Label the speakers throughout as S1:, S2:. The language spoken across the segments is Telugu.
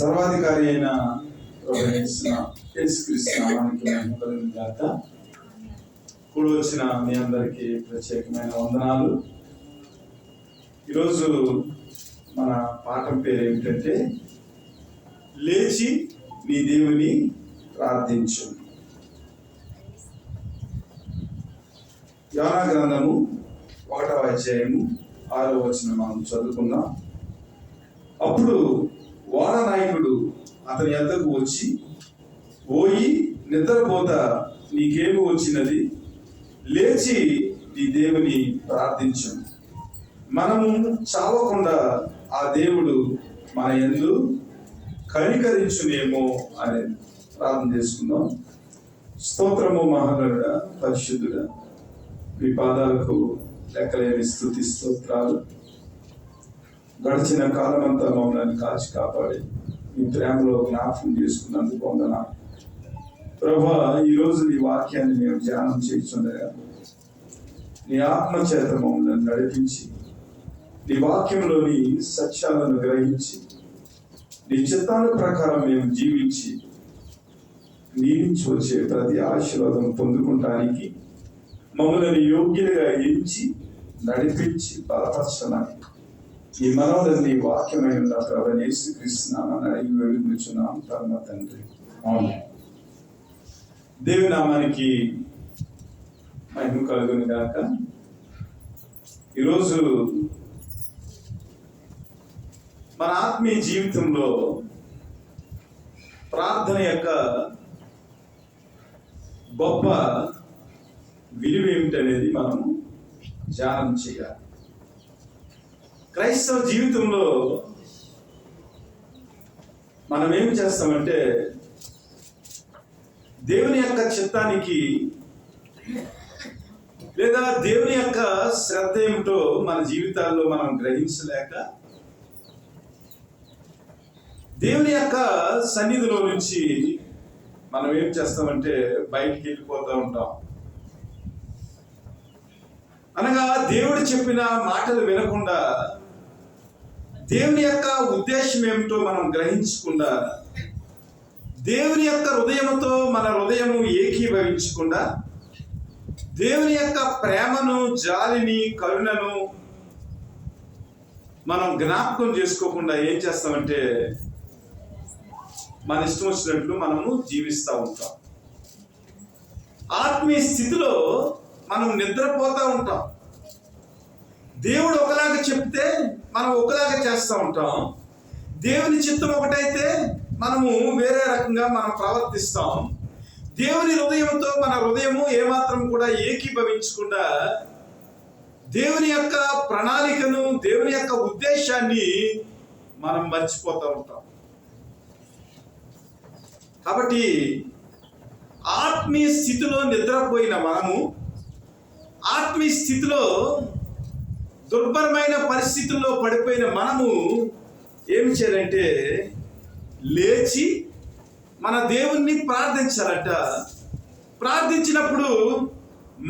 S1: సర్వాధికారి అయిన యేసుక్రీస్తు నామానికి మహిమ కలుగును గాక. కూడి వచ్చిన మీ అందరికీ ప్రత్యేకమైన వందనాలు. ఈరోజు మన పాఠం పేరు ఏమిటంటే లేచి నీ దేవుని ప్రార్థించు. యోనా గ్రంథము 1వ అధ్యాయము 6వ వచనం మనం చదువుకుందాం. అప్పుడు ఓడ నాయకుడు అతని యొద్దకు వచ్చి, ఓయి నిద్రపోత నీకేమి వచ్చినది? లేచి నీ దేవుని ప్రార్థించు, మనము చావకుండా ఆ దేవుడు మన యందు కనికరించునేమో అని ప్రార్థన చేసుకుందాం. స్తోత్రము మహాగణుడా, పరిశుద్ధుడా, మీ పాదాలకు లెక్కలేని స్తుతి స్తోత్రాలు. గడిచిన కాలమంతా మమ్మల్ని కాచి కాపాడి మీ ప్రేమలో జ్ఞాపకం చేసుకున్నందుకు వందనాలు ప్రభువా. ఈరోజు నీ వాక్యాన్ని మేము ధ్యానం చేస్తుండగా నీ ఆత్మ చేత మమ్మల్ని నడిపించి నీ వాక్యంలోని సత్యాలను గ్రహించి నీ చిత్తాల ప్రకారం మేము జీవించి నీ నుంచి వచ్చే ప్రతి ఆశీర్వాదం పొందుకుంటానికి మమ్మల్ని యోగ్యులుగా ఎంచి నడిపించి బలపరచడానికి ఈ మనోదన్ని వాక్యమైన ప్రభు యేసుక్రీస్తు నామమున అడిగి వేడుకొనుచున్నాం పరమ తండ్రి, ఆమేన్. దేవుని నామానికి మహిమ కలుగును గాక. ఈరోజు మన ఆత్మీయ జీవితంలో ప్రార్థన యొక్క గొప్ప విలువ ఏమిటనేది మనం ధ్యానం చేయాలి. క్రైస్తవ జీవితంలో మనం ఏం చేస్తామంటే దేవుని యొక్క చిత్తానికి లేదా దేవుని యొక్క శ్రద్ధ ఏమిటో మన జీవితాల్లో మనం గ్రహించలేక దేవుని యొక్క సన్నిధిలో నుంచి మనం ఏం చేస్తామంటే బయటికి వెళ్ళిపోతూ ఉంటాం. అనగా దేవుడు చెప్పిన మాటలు వినకుండా దేవుని యొక్క ఉద్దేశం ఏమిటో మనం గ్రహించకుండా దేవుని యొక్క హృదయంతో మన హృదయము ఏకీభవించకుండా దేవుని యొక్క ప్రేమను, జాలిని, కరుణను మనం జ్ఞాపకం చేసుకోకుండా ఏం చేస్తామంటే మన ఇష్టం వచ్చినట్లు మనము జీవిస్తూ ఉంటాం. ఆత్మీయ స్థితిలో మనం నిద్రపోతూ ఉంటాం. దేవుడు ఒకలాగా చెప్తే మనం ఒకలాగా చేస్తూ ఉంటాం. దేవుని చిత్తం ఒకటైతే మనము వేరే రకంగా మనం ప్రవర్తిస్తాం. దేవుని హృదయంతో మన హృదయము ఏమాత్రం కూడా ఏకీభవించకుండా దేవుని యొక్క ప్రణాళికను, దేవుని యొక్క ఉద్దేశాన్ని మనం మర్చిపోతూ ఉంటాం. కాబట్టి ఆత్మీయ స్థితిలో నిద్రపోయిన మనము ఆత్మీయ స్థితిలో దుర్భరమైన పరిస్థితుల్లో పడిపోయిన మనము ఏమి చేయాలంటే లేచి మన దేవుణ్ణి ప్రార్థించాలట. ప్రార్థించినప్పుడు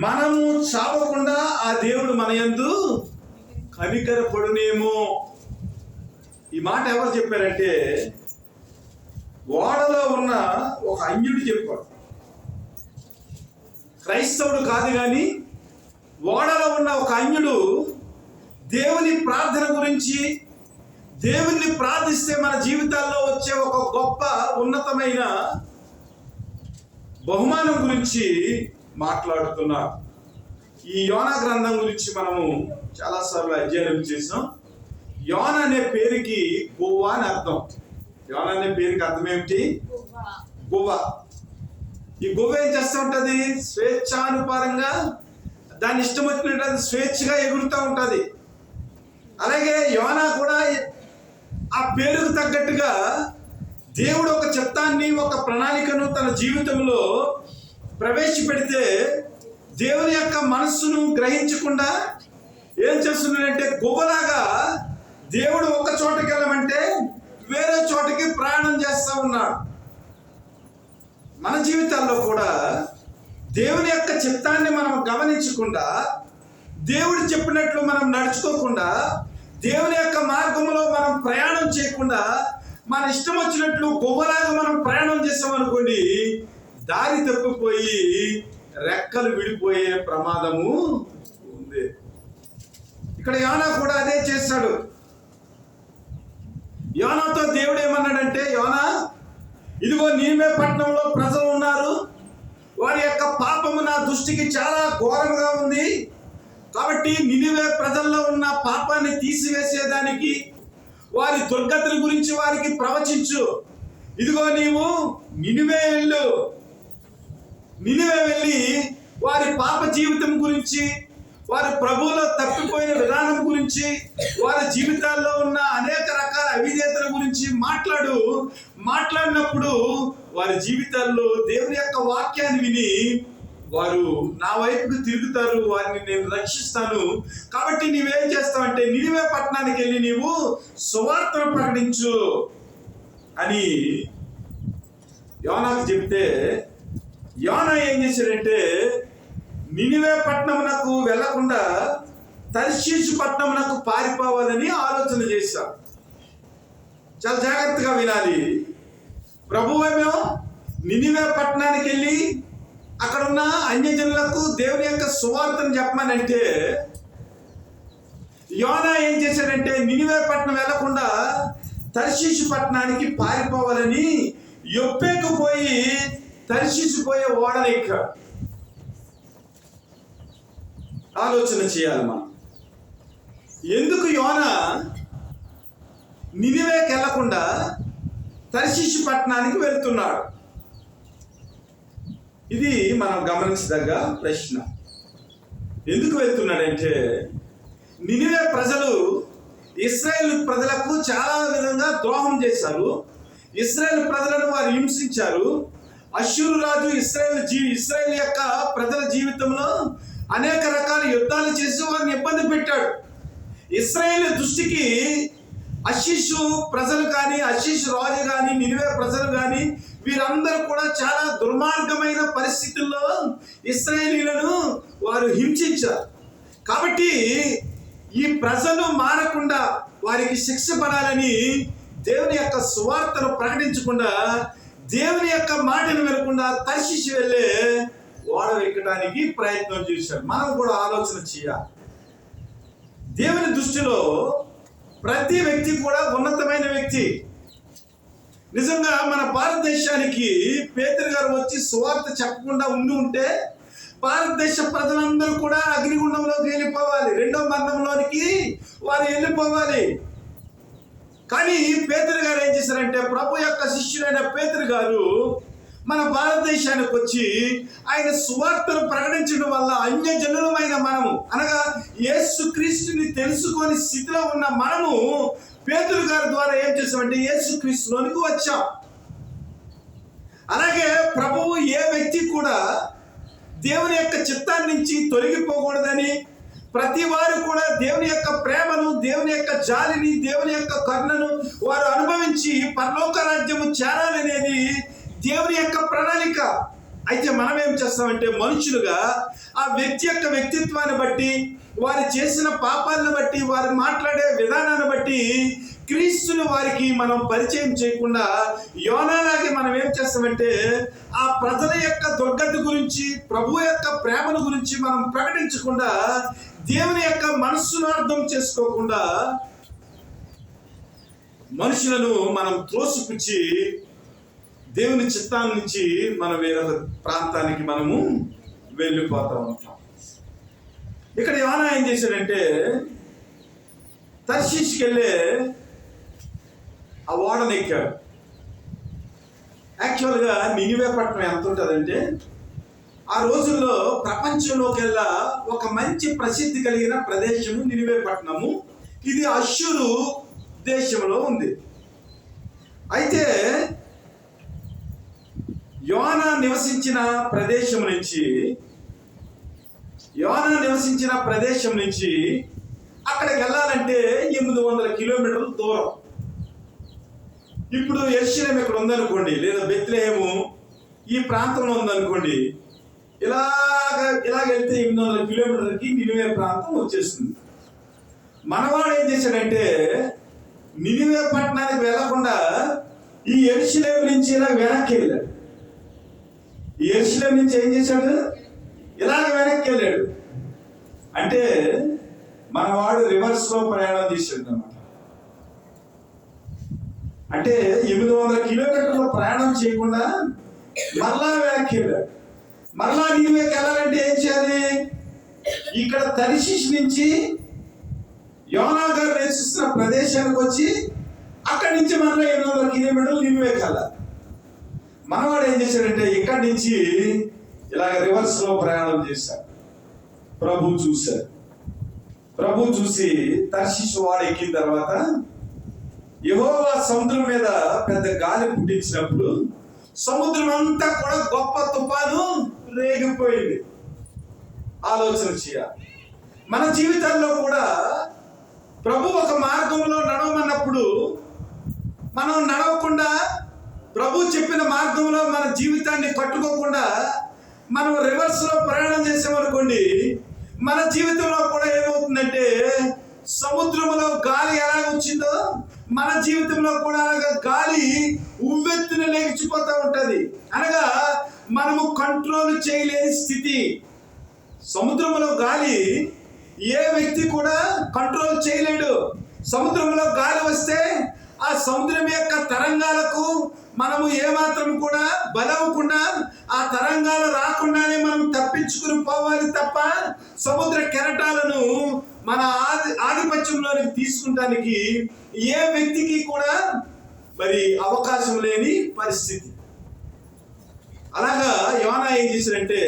S1: మనము చావకుండా ఆ దేవుడు మన యందు కనికరపడునేమో. ఈ మాట ఎవరు చెప్పారంటే ఓడలో ఉన్న ఒక అన్యుడు చెప్పాడు. క్రైస్తవుడు కాదు కానీ ఓడలో ఉన్న ఒక అన్యుడు దేవుని ప్రార్థన గురించి, దేవుణ్ణి ప్రార్థిస్తే మన జీవితాల్లో వచ్చే ఒక గొప్ప ఉన్నతమైన బహుమానం గురించి మాట్లాడుతున్నారు. ఈ యోనా గ్రంథం గురించి మనము చాలాసార్లు అధ్యయనం చేసాం. యోనా అనే పేరుకి గువ్వ అని అర్థం. యోనా అనే పేరుకి అర్థం ఏమిటి? గువ్వ. ఈ గువ్వ ఏం చేస్తూ ఉంటుంది? స్వేచ్ఛానుపారంగా దాని ఇష్టం వచ్చినట్టు అది స్వేచ్ఛగా ఎగురుతూ ఉంటుంది. అలాగే యోనా కూడా ఆ పేరుకు తగ్గట్టుగా దేవుడు ఒక చిత్తాన్ని, ఒక ప్రణాళికను తన జీవితంలో ప్రవేశపెడితే దేవుని యొక్క మనస్సును గ్రహించకుండా ఏం చేస్తున్నాడంటే గువ్వలాగా దేవుడు ఒక చోటకి వెళ్ళమంటే వేరే చోటకి ప్రయాణం చేస్తూ ఉన్నాడు. మన జీవితాల్లో కూడా దేవుని యొక్క చిత్తాన్ని మనం గమనించకుండా, దేవుడు చెప్పినట్లు మనం నడుచుకోకుండా, దేవుని యొక్క మార్గంలో మనం ప్రయాణం చేయకుండా మన ఇష్టం వచ్చినట్లు కొవ్వలాగా మనం ప్రయాణం చేసామనుకోండి, దారి తప్పిపోయి రెక్కలు విడిపోయే ప్రమాదము ఉంది. ఇక్కడ యోనా కూడా అదే చేశాడు. యోనాతో దేవుడు ఏమన్నాడంటే, యోనా, ఇదిగో నీవే పట్టణంలో ప్రజలు ఉన్నారు, వారి యొక్క పాపము నా దృష్టికి చాలా ఘోరంగా ఉంది. కాబట్టి నినివే ప్రజల్లో ఉన్న పాపాన్ని తీసివేసేదానికి వారి దుర్గతుల గురించి వారికి ప్రవచించు. ఇదిగో నీవు నినివే వెళ్ళు, నినివే వెళ్ళి వారి పాప జీవితం గురించి, వారి ప్రభువులో తప్పిపోయిన విధానం గురించి, వారి జీవితాల్లో ఉన్న అనేక రకాల అవిధేయతల గురించి మాట్లాడినప్పుడు వారి జీవితాల్లో దేవుని యొక్క వాక్యాన్ని విని వారు నా వైపుకు తిరుగుతారు, వారిని నేను రక్షిస్తాను. కాబట్టి నీవేం చేస్తావంటే నినివే పట్టణానికి వెళ్ళి నీవు సువార్తను ప్రకటించు అని యోనాకు చెబితే, యోనా ఏం చేశాడంటే నినివే పట్టణమునకు వెళ్లకుండా తర్షీషు పట్టణమునకు పారిపోవాలని ఆలోచన చేశాడు. చాలా జాగ్రత్తగా వినాలి. ప్రభువేమో నినివే పట్టణానికి వెళ్ళి అక్కడున్న అన్యజనులకు దేవుని యొక్క సువార్తను చెప్పమనంటే, యోనా ఏం చేశాడంటే నినివే పట్టణం వెళ్లకుండా తర్షీషు పట్టణానికి పారిపోవాలని యొప్పేకు పోయి తర్షీషు పోయే ఓడలెక్కాడు. ఆలోచన చేయాలి మనం. ఎందుకు యోనా నినివేకి వెళ్లకుండా తర్షీషు పట్టణానికి వెళ్తున్నాడు? ఇది మనం గమనించదగ్గ ప్రశ్న. ఎందుకు వెళ్తున్నాడంటే, నినివే ప్రజలు ఇశ్రాయేలు ప్రజలకు చాలా విధంగా ద్రోహం చేశారు. ఇశ్రాయేలు ప్రజలను వారు హింసించారు. అష్షూరు రాజు ఇశ్రాయేలు యొక్క ప్రజల జీవితంలో అనేక రకాల యుద్ధాలు చేసి వారిని ఇబ్బంది పెట్టాడు. ఇశ్రాయేలు దృష్టికి అషీషు ప్రజలు కానీ, అషీషు రాజు కానీ, నినివే ప్రజలు కానీ వీరందరూ కూడా చాలా దుర్మార్గమైన పరిస్థితుల్లో ఇశ్రాయేలీలను వారు హింసించారు. కాబట్టి ఈ ప్రజలు మారకుండా వారికి శిక్ష పడాలని దేవుని యొక్క సువార్తను ప్రకటించకుండా, దేవుని యొక్క మాటను వినకుండా తర్షీషు వెళ్ళే ఓడ ఎక్కడానికి ప్రయత్నం చేశారు. మనం కూడా ఆలోచన చేయాలి. దేవుని దృష్టిలో ప్రతి వ్యక్తి కూడా ఉన్నతమైన వ్యక్తి. నిజంగా మన భారతదేశానికి పేతురు గారు వచ్చి సువార్త చెప్పకుండా ఉంటే భారతదేశ ప్రజలందరూ కూడా అగ్నిగుండంలోకి వెళ్ళిపోవాలి, రెండో మరణంలోనికి వారు వెళ్ళిపోవాలి. కానీ పేతురు గారు ఏం చేశారంటే, ప్రభు యొక్క శిష్యుడైన పేతురు గారు మన భారతదేశానికి వచ్చి ఆయన సువార్తను ప్రకటించడం వల్ల అన్యజనులమైన మనము, అనగా యేసుక్రీస్తుని తెలుసుకొని స్థితిలో ఉన్న మనము పేతురు గారి ద్వారా ఏం చేసామంటే యేసుక్రీస్తులోనికి వచ్చాం. అలాగే ప్రభువు ఏ వ్యక్తి కూడా దేవుని యొక్క చిత్తాన్ని నుంచి తొలగిపోకూడదని, ప్రతి వారు కూడా దేవుని యొక్క ప్రేమను, దేవుని యొక్క జాలిని, దేవుని యొక్క కరుణను వారు అనుభవించి పరలోక రాజ్యము చేరాలనేది దేవుని యొక్క ప్రణాళిక. అయితే మనం ఏం చేస్తామంటే మనుషులుగా ఆ వ్యక్తి యొక్క వ్యక్తిత్వాన్ని బట్టి, వారు చేసిన పాపాలను బట్టి, వారు మాట్లాడే విధానాన్ని బట్టి క్రీస్తుని వారికి మనం పరిచయం చేయకుండా యోనాలాగే మనం ఏం చేస్తామంటే ఆ ప్రజల యొక్క దుర్గతి గురించి, ప్రభు యొక్క ప్రేమను గురించి మనం ప్రకటించకుండా, దేవుని యొక్క మనస్సును అర్థం చేసుకోకుండా మనుషులను మనం త్రోసిపుచ్చి దేవుని చిత్తాన్ని నుంచి మనం వేరొక ప్రాంతానికి మనము వెళ్ళిపోతూ ఉంటాం. ఇక్కడ యోనా ఏం చేశాడంటే తర్షీషుకి వెళ్ళే ఆ ఓడను ఎక్కాడు. యాక్చువల్గా నినివే పట్టణం ఎంత ఉంటుందంటే, ఆ రోజుల్లో ప్రపంచంలోకెల్లా ఒక మంచి ప్రసిద్ధి కలిగిన ప్రదేశము నినివే పట్టణము. ఇది అష్షూరు దేశంలో ఉంది. అయితే యోనా నివసించిన ప్రదేశం నుంచి అక్కడికి వెళ్ళాలంటే 800 కిలోమీటర్ల దూరం. ఇప్పుడు యెరూషలేము ఇక్కడ ఉందనుకోండి, లేదా బెత్లెహేము ఈ ప్రాంతంలో ఉందనుకోండి, ఇలాగ వెళ్తే 800 కిలోమీటర్లకి నినివే ప్రాంతం వచ్చేస్తుంది. మనవాడు ఏం చేశాడంటే నినివే పట్టణానికి వెళ్లకుండా ఈ యెరూషలేము నుంచి ఇలా వెనక్కి వెళ్ళాడు. ఈ యెరూషలేము నుంచి ఏం చేశాడు? ఇలాగ వెనక్కి వెళ్ళాడు. అంటే మనవాడు రివర్స్ లో ప్రయాణం చేశాడు అన్నమాట. అంటే 800 కిలోమీటర్ల ప్రయాణం చేయకుండా మరలా వెనక్కి వెళ్ళాడు. మరలా నీవేకి వెళ్ళాలంటే ఏం చేయాలి? ఇక్కడ తర్షీషు నుంచి యోనా గారు నివసిస్తున్న ప్రదేశానికి వచ్చి అక్కడి నుంచి మరలా 800 కిలోమీటర్లు నీవేకి వెళ్ళాలి. మనవాడు ఏం చేశాడంటే ఇక్కడి నుంచి ఇలాగ రివర్స్ లో ప్రయాణం చేశాడు. ప్రభు చూశారు. ప్రభు చూసి తర్షీషు వాడు ఎక్కిన తర్వాత యెహోవా సముద్రం మీద పెద్ద గాలి పుట్టించినప్పుడు సముద్రం అంతా కూడా గొప్ప తుఫాను రేగిపోయింది. ఆలోచన చేయాలి. మన జీవితాల్లో కూడా ప్రభు ఒక మార్గంలో నడవమన్నప్పుడు మనం నడవకుండా, ప్రభు చెప్పిన మార్గంలో మన జీవితాన్ని కట్టుకోకుండా మనం రివర్స్ లో ప్రయాణం చేసామనుకోండి, మన జీవితంలో కూడా ఏమవుతుందంటే సముద్రంలో గాలి ఎలా వచ్చిందో మన జీవితంలో కూడా గాలి ఉవ్వెత్తున లేచిపోతూ ఉంటది. అనగా మనము కంట్రోల్ చేయలేని స్థితి. సముద్రంలో గాలి ఏ వ్యక్తి కూడా కంట్రోల్ చేయలేడు. సముద్రంలో గాలి వస్తే ఆ సముద్రం యొక్క తరంగాలకు మనము ఏమాత్రం కూడా బలవకుండా, ఆ తరంగాలు రాకుండానే మనం తప్పించుకుని పోవాలి తప్ప సముద్ర కెరటాలను మన ఆధిపత్యంలోనికి తీసుకుంటానికి ఏ వ్యక్తికి కూడా మరి అవకాశం లేని పరిస్థితి. అలాగా యోనా ఏం చేశాడంటే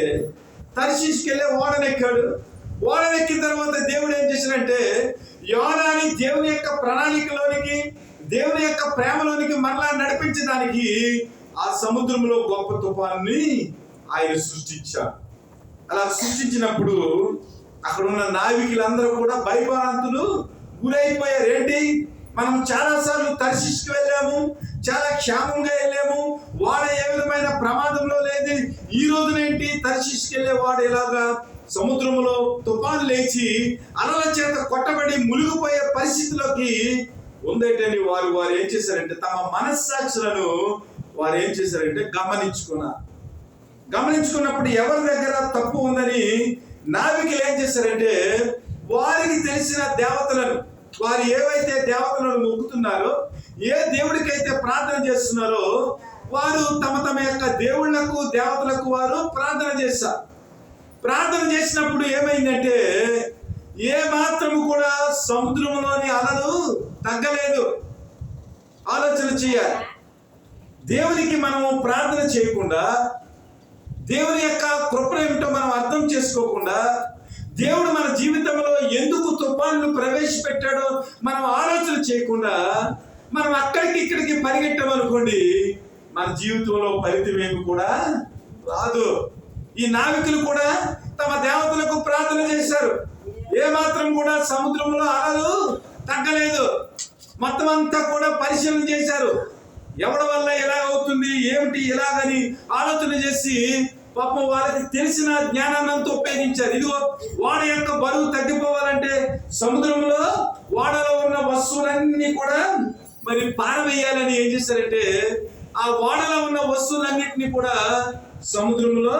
S1: తర్షీషుకి వెళ్ళి ఓడనెక్కాడు. ఓడనెక్కిన తర్వాత దేవుడు ఏం చేశాడంటే యోనాని దేవుని యొక్క ప్రణాళికలోనికి, దేవుని యొక్క ప్రేమలోనికి మరలా నడిపించడానికి ఆ సముద్రంలో గొప్ప తుఫాన్ని ఆయన సృష్టించాడు. అలా సృష్టించినప్పుడు అక్కడ ఉన్న నావికులందరూ కూడా భయభ్రాంతులు గురైపోయారు. ఏంటి, మనం చాలాసార్లు తర్షీషుకి వెళ్ళాము, చాలా క్షేమంగా వెళ్ళాము, వాడు ఏ విధమైన ప్రమాదంలో లేదు. ఈ రోజునేంటి తర్షీషుకి వెళ్ళే వాడు ఇలాగా సముద్రంలో తుఫాను లేచి అలల చేత కొట్టబడి మునిగిపోయే పరిస్థితిలోకి ఉందేటని వారు ఏం చేశారంటే తమ మనస్సాక్షులను వారు ఏం చేశారంటే గమనించుకున్నప్పుడు ఎవరి దగ్గర తప్పు ఉందని నావికులు ఏం చేశారంటే వారికి తెలిసిన దేవతలను, వారు ఏవైతే దేవతలను మొక్కుతున్నారో, ఏ దేవుడికైతే ప్రార్థన చేస్తున్నారో వారు తమ యొక్క దేవుళ్లకు దేవతలకు వారు ప్రార్థన చేశారు. ప్రార్థన చేసినప్పుడు ఏమైందంటే ఏ మాత్రము కూడా సముద్రంలోని అలలు తగ్గలేదు. ఆలోచన చేయాలి. దేవునికి మనము ప్రార్థన చేయకుండా, దేవుని యొక్క కృప ఏమిటో మనం అర్థం చేసుకోకుండా, దేవుడు మన జీవితంలో ఎందుకు తుఫాన్లు ప్రవేశపెట్టాడో మనం ఆలోచన చేయకుండా మనం అక్కడికి ఇక్కడికి పరిగెట్టామనుకోండి, మన జీవితంలో ఫలితం ఏమి కూడా రాదు. ఈ నావికులు కూడా తమ దేవతలకు ప్రార్థన చేశారు. ఏ మాత్రం కూడా సముద్రంలో అలలు తగ్గలేదు. మొత్తం అంతా కూడా పరిశీలన చేశారు. ఎవరి వల్ల ఎలా అవుతుంది, ఏమిటి, ఎలాగని ఆలోచన చేసి పాపం వాళ్ళకి తెలిసిన జ్ఞానాన్ని అంతా ఉపయోగించారు. ఇదిగో వాడ యొక్క బరువు తగ్గిపోవాలంటే సముద్రంలో వాడలో ఉన్న వస్తువులన్నీ కూడా మరి పారవేయాలని ఏం చేశారంటే ఆ వాడలో ఉన్న వస్తువులన్నింటినీ కూడా సముద్రంలో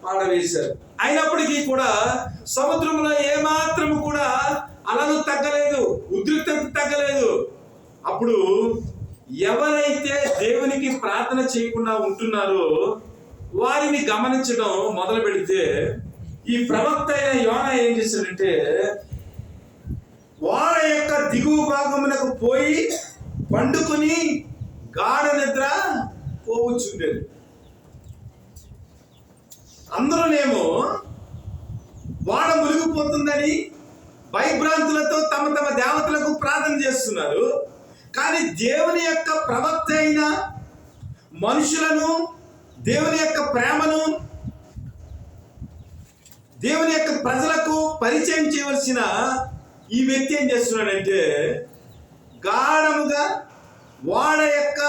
S1: పారవేశారు. అయినప్పటికీ కూడా సముద్రంలో ఏమాత్రము కూడా అలలు తగ్గలేదు, ఉద్రిక్తత తగ్గలేదు. అప్పుడు ఎవరైతే దేవునికి ప్రార్థన చేయకుండా ఉంటున్నారో వారిని గమనించడం మొదలు పెడితే ఈ ప్రవక్త అయిన యోనా ఏం చేశాడంటే వాడ యొక్క దిగువ భాగమునకు పోయి పండుకుని గాఢ నిద్ర పోవచ్చుండేది. అందరూనేమో వాడ మునిగిపోతుందని భయభ్రాంతులతో తమ దేవతలకు ప్రార్థన చేస్తున్నారు. కానీ దేవుని యొక్క ప్రవక్త అయిన మనుషులను, దేవుని యొక్క ప్రేమను, దేవుని యొక్క ప్రజలకు పరిచయం చేయవలసిన ఈ వ్యక్తి ఏం చేస్తున్నాడంటే గాఢముగా వాడ యొక్క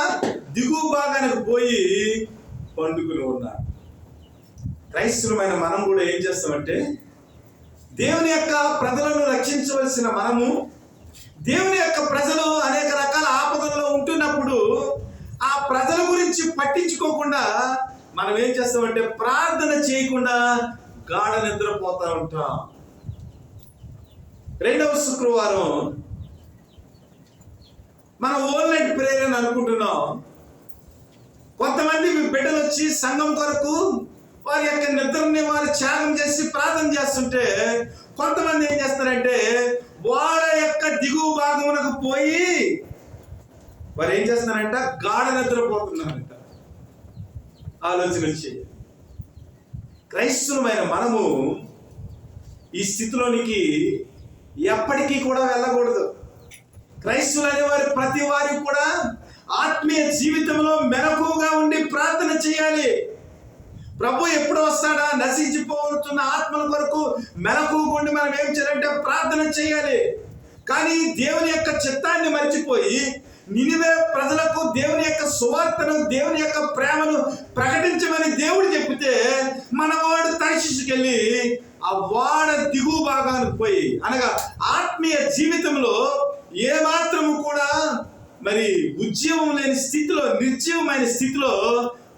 S1: దిగువ భాగానికి పోయి పండుకుని ఉన్నాడు. క్రైస్తవులమైన మనం కూడా ఏం చేస్తామంటే దేవుని యొక్క ప్రజలను రక్షించవలసిన మనము, దేవుని యొక్క ప్రజలు అనేక రకాల ఆపదల్లో ఉంటున్నప్పుడు ఆ గురించి పట్టించుకోకుండా మనం ఏం చేస్తామంటే ప్రార్థన చేయకుండా గాఢ నిద్రపోతా ఉంటాం. రెండవ శుక్రవారం మనం ఓన్లైన్ ప్రేయర్ అని అనుకుంటున్నాం. కొంతమంది బిడ్డలు వచ్చి సంఘం కొరకు వారి యొక్క నిద్రని వారు త్యాగం చేసి ప్రార్థన చేస్తుంటే, కొంతమంది ఏం చేస్తారంటే వాళ్ళ యొక్క దిగువ భాగమునకు పోయి వారు ఏం చేస్తున్నారంట గాఢ నిద్రపోతున్నారంట. ఆలోచన చేయాలి. క్రైస్తవులమైన మనము ఈ స్థితిలోనికి ఎప్పటికీ కూడా వెళ్ళకూడదు. క్రైస్తవులు అనేవారు ప్రతి వారికి కూడా ఆత్మీయ జీవితంలో మెలకువగా ఉండి ప్రార్థన చేయాలి. ప్రభు ఎప్పుడు వస్తాడా? నశించిపోతున్న ఆత్మల కొరకు మెలకువగా ఉండి మనం ఏం చేయాలంటే ప్రార్థన చేయాలి. కానీ దేవుని యొక్క చిత్తాన్ని మర్చిపోయి నినివే ప్రజలకు దేవుని యొక్క సువార్తను, దేవుని యొక్క ప్రేమను ప్రకటించమని దేవుడు చెప్తే మనవాడు తర్షీషుకెళ్ళి ఆ వాడ దిగువ భాగానికి పోయి, అనగా ఆత్మీయ జీవితంలో ఏమాత్రము కూడా మరి ఉద్యమం లేని స్థితిలో, నిర్జీవమైన స్థితిలో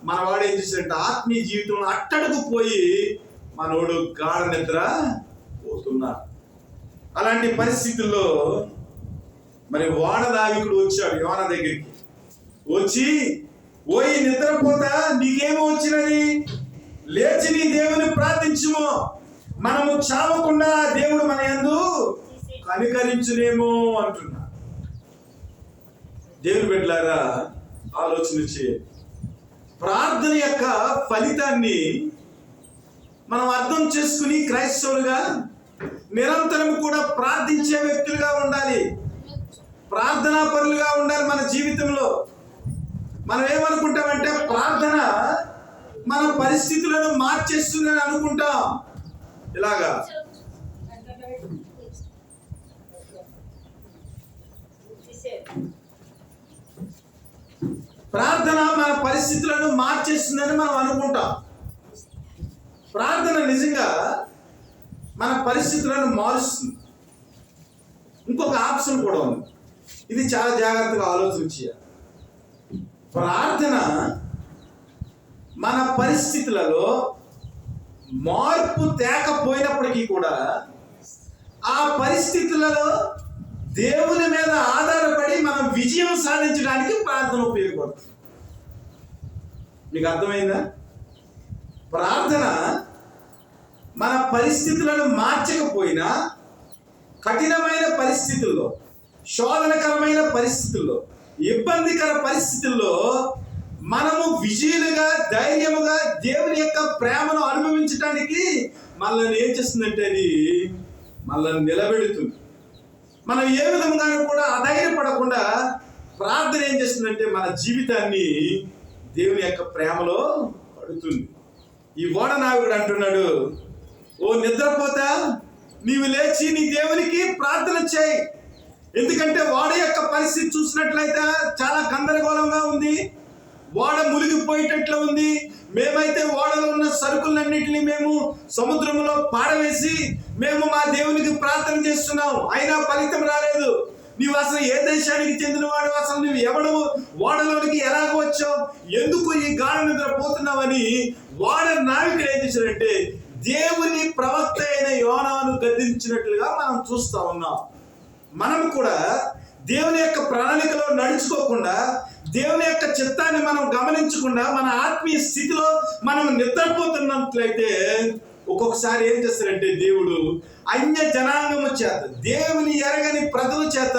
S1: మనవాడు ఏం చేశాడంటే ఆత్మీయ జీవితంలో అట్టడుగు పోయి మనోడు గాఢ నిద్ర పోతున్నాడు. అలాంటి పరిస్థితుల్లో మరి వాడ నావికుడు వచ్చాడు యోన దగ్గరికి. వచ్చి, ఓయి నిద్రపోతా, నీకేమో వచ్చినది, లేచి నీ దేవుని ప్రార్థించుము, మనము చావకుండా దేవుడు మన యందు కనికరించునేమో అంటున్నా. దేవుని బిడ్డలారా, ఆలోచన చేయండి. ప్రార్థన యొక్క ఫలితాన్ని మనం అర్థం చేసుకుని క్రైస్తవులుగా నిరంతరం కూడా ప్రార్థించే వ్యక్తులుగా ఉండాలి. ప్రార్థనా పరులుగా ఉండాలి. మన జీవితంలో మనం ఏమనుకుంటామంటే ప్రార్థన మన పరిస్థితులను మార్చేస్తుందని అనుకుంటాం. ఇలాగా ప్రార్థన మన పరిస్థితులను మార్చేస్తుందని మనం అనుకుంటాం. ప్రార్థన నిజంగా మన పరిస్థితులను మారుస్తుంది. ఇంకొక ఆప్షన్ కూడా ఉంది. ఇది చాలా జాగ్రత్తగా ఆలోచన చేయాలి. ప్రార్థన మన పరిస్థితులలో మార్పు తేకపోయినప్పటికీ కూడా ఆ పరిస్థితులలో దేవుని మీద ఆధారపడి మనం విజయం సాధించడానికి ప్రార్థన ఉపయోగపడుతుంది. మీకు అర్థమైందా? ప్రార్థన మన పరిస్థితులను మార్చకపోయినా కఠినమైన పరిస్థితుల్లో, శోధనకరమైన పరిస్థితుల్లో, ఇబ్బందికర పరిస్థితుల్లో మనము విజయులుగా, ధైర్యముగా దేవుని యొక్క ప్రేమను అనుభవించడానికి మనల్ని ఏం చేస్తుందంటే అది మనల్ని నిలబెడుతుంది. మనం ఏ విధంగానూ కూడా అధైర్యపడకుండా ప్రార్థన ఏం చేస్తుందంటే మన జీవితాన్ని దేవుని యొక్క ప్రేమలో పడుతుంది. ఈ ఓడ నావికుడు అంటున్నాడు, ఓ నిద్రపోతా, నీవు లేచి నీ దేవునికి ప్రార్థన చేయి. ఎందుకంటే ఓడ యొక్క పరిస్థితి చూసినట్లయితే చాలా గందరగోళంగా ఉంది. ఓడ మునిగిపోయేటట్లు ఉంది. మేమైతే ఓడలో ఉన్న సరుకులన్నింటినీ మేము సముద్రంలో పారవేసి మేము మా దేవునికి ప్రార్థన చేస్తున్నాం, అయినా ఫలితం రాలేదు. నీవు అసలు ఏ దేశానికి చెందినవాడు, అసలు నువ్వు ఎవడవు, ఓడలోనికి ఎలాగ వచ్చావు, ఎందుకు ఈ గాఢ నిద్ర పోతున్నావని ఓడ నావికుడు ఏం చేశాడంటే దేవుని ప్రవక్త అయిన యోనాను గద్దించినట్లుగా మనం చూస్తా ఉన్నాం. మనం కూడా దేవుని యొక్క ప్రణాళికలో నడుచుకోకుండా, దేవుని యొక్క చిత్తాన్ని మనం గమనించకుండా మన ఆత్మీయ స్థితిలో మనం నిద్రపోతున్నట్లయితే ఒక్కొక్కసారి ఏం చేస్తారంటే దేవుడు అన్య జనాంగము చేత, దేవుని ఎరగని ప్రజల చేత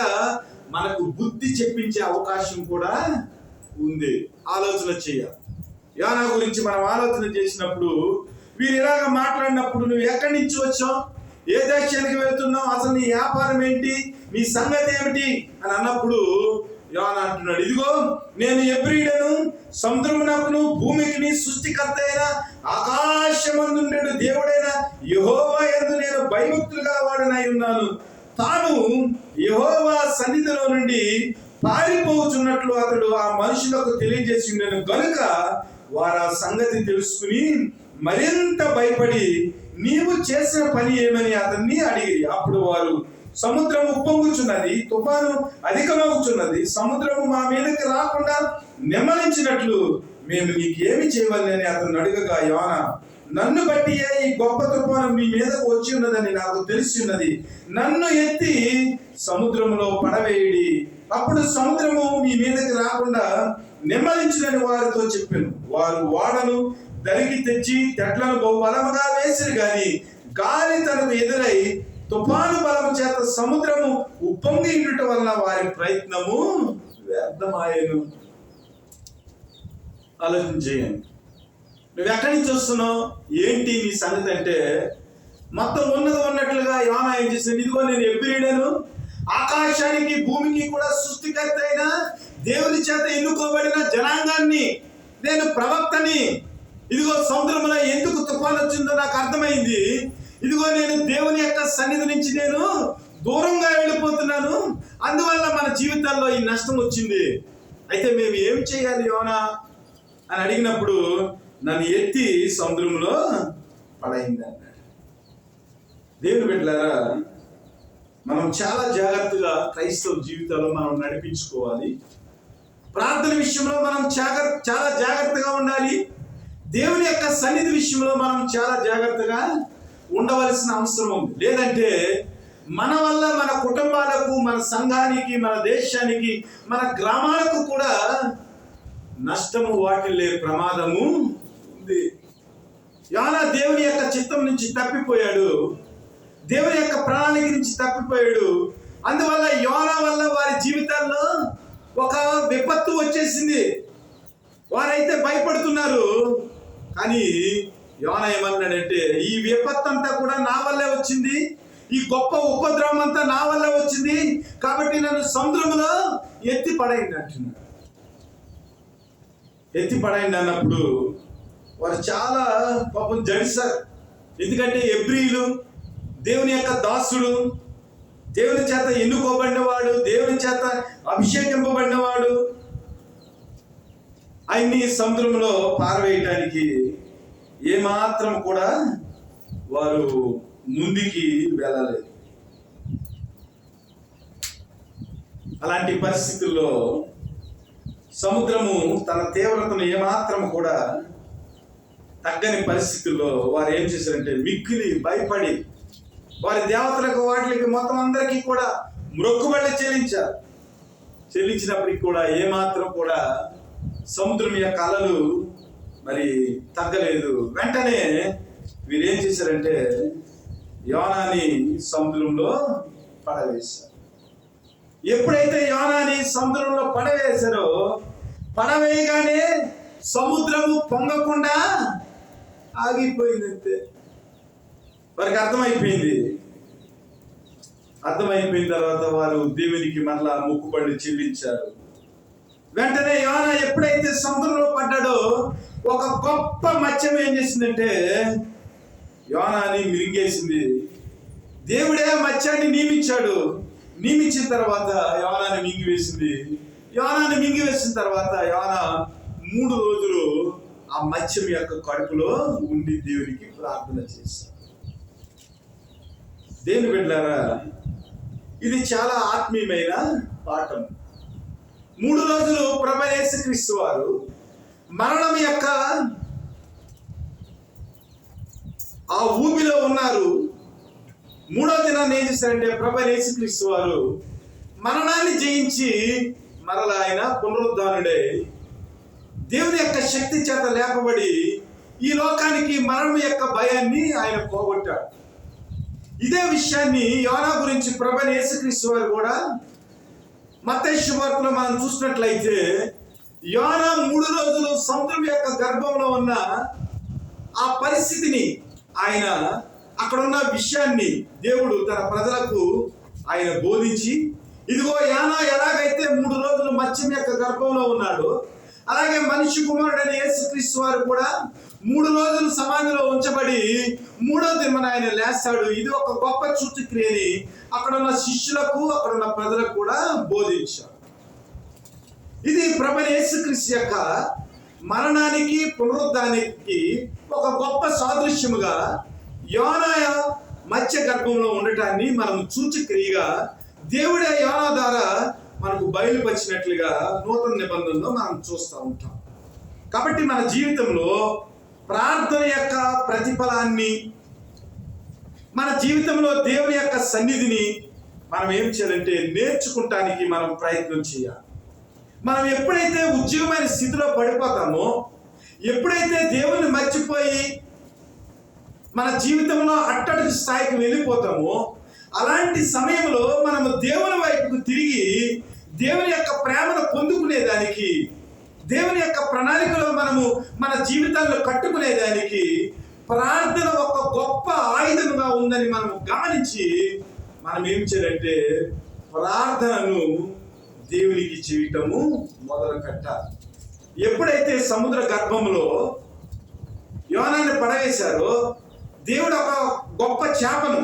S1: మనకు బుద్ధి చెప్పించే అవకాశం కూడా ఉంది. ఆలోచన చేయాలి. యోనా గురించి మనం ఆలోచన చేసినప్పుడు, వీరు ఇలాగ మాట్లాడినప్పుడు, నువ్వు ఎక్కడి నుంచి వచ్చావు, ఏ దేశానికి వెళ్తున్నావు, అసలు నీ వ్యాపారం ఏంటి, నీ సంగతి ఏమిటి అని అన్నప్పుడు యోనా అంటున్నాడు, ఇదిగో నేను ఎబ్రీడను, సముద్రమునకును భూమికి సృష్టికర్త అయిన ఆకాశమందుండెడు దేవుడైన యెహోవా యందు నేను భయభక్తులు గలవాడనై ఉన్నాను. తాను యెహోవా సన్నిధిలో నుండి పారిపోతున్నట్లు అతడు ఆ మనుషులకు తెలియజేసి ఉండెను గనుక వారు ఆ సంగతి తెలుసుకుని మరింత భయపడి నీవు చేసిన పని ఏమని అతన్ని అడిగి, అప్పుడు వారు సముద్రము ఉప్పొంగుచున్నది, తుఫాను అధికమవుచున్నది, సముద్రము మా మీదకి రాకుండా నెమ్మలించినట్లు మేము నీకు ఏమి చేయవలని అతను అడుగగా, యోనా, నన్ను బట్టి ఈ గొప్ప తుఫాను మీ మీదకు వచ్చి ఉన్నదని నాకు తెలిసి ఉన్నది. నన్ను ఎత్తి సముద్రములో పడవేయడి, అప్పుడు సముద్రము మీ మీదకి రాకుండా నెమ్మలించునని వారితో చెప్పాను. వారు ఓడను దరికి తెచ్చి తెడ్లను బహు బలముగా వేసిరు గాని గాలి తనకు ఎదురై తుఫాను బలము చేత సముద్రము ఉప్పొంగి ఉండుట వలన వారి ప్రయత్నము వ్యర్థమాయెను. ఆలోచించేయండి, నువ్వు ఎక్కడి నుంచి వస్తున్నావు, ఏంటి నీ సంగతి అంటే, మొత్తం ఉన్నట్లుగా యోనా ఏం చేసింది, ఇదిగో నేను ఎబ్బిరీడను, ఆకాశానికి భూమికి కూడా సృష్టికర్త అయిన దేవుని చేత ఎన్నుకోబడిన జనాంగాన్ని, నేను ప్రవక్తని, ఇదిగో సముద్రంలో ఎందుకు తుఫాను వచ్చిందో నాకు అర్థమైంది, ఇదిగో నేను దేవుని యొక్క సన్నిధి నుంచి నేను దూరంగా వెళ్ళిపోతున్నాను, అందువల్ల మన జీవితాల్లో ఈ నష్టం వచ్చింది. అయితే మేము ఏం చేయాలి యోనా అని అడిగినప్పుడు, నన్ను ఎత్తి సముద్రంలో పడైంది అన్నాడు. దేవుని బిడ్డలారా, మనం చాలా జాగ్రత్తగా క్రైస్తవ జీవితాల్లో మనం నడిపించుకోవాలి. ప్రార్థన విషయంలో మనం చాలా జాగ్రత్తగా ఉండాలి. దేవుని యొక్క సన్నిధి విషయంలో మనం చాలా జాగ్రత్తగా ఉండవలసిన అవసరం ఉంది. లేదంటే మన వల్ల మన కుటుంబాలకు, మన సంఘానికి, మన దేశానికి, మన గ్రామాలకు కూడా నష్టము వాటిల్లే ప్రమాదము ఉంది. యోనా దేవుని యొక్క చిత్తం నుంచి తప్పిపోయాడు, దేవుని యొక్క ప్రణాళిక నుంచి తప్పిపోయాడు. అందువల్ల యోనా వల్ల వారి జీవితాల్లో ఒక విపత్తు వచ్చేసింది. వారైతే భయపడుతున్నారు, కానీ యోనా ఏమన్నాడంటే, ఈ విపత్తు అంతా కూడా నా వల్లే వచ్చింది, ఈ గొప్ప ఉపద్రవం అంతా నా వల్లే వచ్చింది, కాబట్టి నన్ను సముద్రంలో ఎత్తి పడైంది అంటున్నాడు. ఎత్తి పడైంది అన్నప్పుడు వారు చాలా పాపం జడిసారు. ఎందుకంటే ఎబ్రీలు, దేవుని యొక్క దాసుడు, దేవుని చేత ఎన్నుకోబడినవాడు, దేవుని చేత అభిషేకింపబడినవాడు, ఆయన్ని సముద్రంలో పారవేయటానికి ఏమాత్రం కూడా వారు ముందుకి వెళ్ళలేదు. అలాంటి పరిస్థితుల్లో సముద్రము తన తీవ్రతను ఏమాత్రం కూడా తగ్గని పరిస్థితుల్లో వారు ఏం చేశారంటే, మిక్కిలి భయపడి వారి దేవతలకు వాటికి మొత్తం అందరికీ కూడా మ్రొక్కుబడి చెల్లించినప్పటికీ కూడా ఏమాత్రం కూడా సముద్రం యొక్క అలలు మరి తగ్గలేదు. వెంటనే వీరేం చేశారంటే, యోనాని సముద్రంలో పడవేశారు. ఎప్పుడైతే యోనాని సముద్రంలో పడవేశారో, పడవేయగానే సముద్రము పొంగకుండా ఆగిపోయిందంతే. వారికి అర్థమైపోయిన తర్వాత వారు దేవునికి మరలా మొక్కుబడి చెల్లించారు. వెంటనే యోనా ఎప్పుడైతే సముద్రంలో పడ్డాడో, ఒక గొప్ప మత్స్యం ఏం చేసిందంటే యోనాని మింగేసింది. దేవుడే మత్స్యాన్ని నియమించిన తర్వాత యోనాని మింగివేసింది. యోనాని మింగివేసిన తర్వాత యోనా 3 రోజులు ఆ మత్స్యం యొక్క కడుపులో ఉండి దేవునికి ప్రార్థన చేశాడు. దేవుని బిడ్డలారా, ఇది చాలా ఆత్మీయమైన పాఠం. 3 రోజులు ప్రభువైన యేసుక్రీస్తు వారు మరణం యొక్క ఆ ఊబిలో ఉన్నారు. 3వ దినాన్ని ఏం చేశారంటే, ప్రభువైన యేసుక్రీస్తు వారు మరణాన్ని జయించి మరలా ఆయన పునరుద్ధానుడై దేవుని యొక్క శక్తి చేత లేపబడి ఈ లోకానికి మరణం యొక్క భయాన్ని ఆయన పోగొట్టాడు. ఇదే విషయాన్ని యోనా గురించి ప్రభువైన యేసుక్రీస్తు వారు కూడా మత్తయి సువార్తలో మనం చూసినట్లయితే, యోనా 3 రోజులు సముద్రం యొక్క గర్భంలో ఉన్న ఆ పరిస్థితిని, ఆయన అక్కడ ఉన్న విషయాన్ని దేవుడు తన ప్రజలకు ఆయన బోధించి, ఇదిగో యోనా ఎలాగైతే 3 రోజులు మత్స్యం యొక్క గర్భంలో ఉన్నాడు, అలాగే మనిషి కుమారుడైన యేసుక్రీస్తు వారు కూడా 3 రోజులు సమాధిలో ఉంచబడి 3వ దినమున ఆయన లేస్తాడు. ఇది ఒక గొప్ప సూచక్రియని అక్కడ ఉన్న శిష్యులకు, అక్కడ ఉన్న ప్రజలకు కూడా బోధించాడు. ఇది ప్రభువైన యేసుక్రీస్తు యొక్క మరణానికి, పునరుద్ధానికి ఒక గొప్ప సాదృశ్యముగా యోనా మత్స్య గర్భంలో ఉండటాన్ని మనం సూచక్రియగా దేవుడే యోనా ద్వారా మనకు బయలుపరిచినట్లుగా నూతన నిబంధనలో మనం చూస్తూ ఉంటాం. కాబట్టి మన జీవితంలో ప్రార్థన యొక్క ప్రతిఫలాన్ని, మన జీవితంలో దేవుని యొక్క సన్నిధిని మనం ఏం చేయాలంటే నేర్చుకుంటానికి మనం ప్రయత్నం చేయాలి. మనం ఎప్పుడైతే ఉద్యోగమైన స్థితిలో పడిపోతామో, ఎప్పుడైతే దేవుని మర్చిపోయి మన జీవితంలో అట్టడుగు స్థాయికి వెళ్ళిపోతామో, అలాంటి సమయంలో మనము దేవుని వైపుకు తిరిగి దేవుని యొక్క ప్రేమను పొందుకునేదానికి, దేవుని యొక్క ప్రణాళికలో మనము మన జీవితాల్లో కట్టుకునేదానికి ప్రార్థన ఒక గొప్ప ఆయుధంగా ఉందని మనం గమనించి మనం ఏం చేయాలంటే ప్రార్థనను దేవునికి చేయటము మొదలు పెట్టాలి. ఎప్పుడైతే సముద్ర గర్భంలో యోనాన్ని పడవేశారో, దేవుడు ఒక గొప్ప చేపను,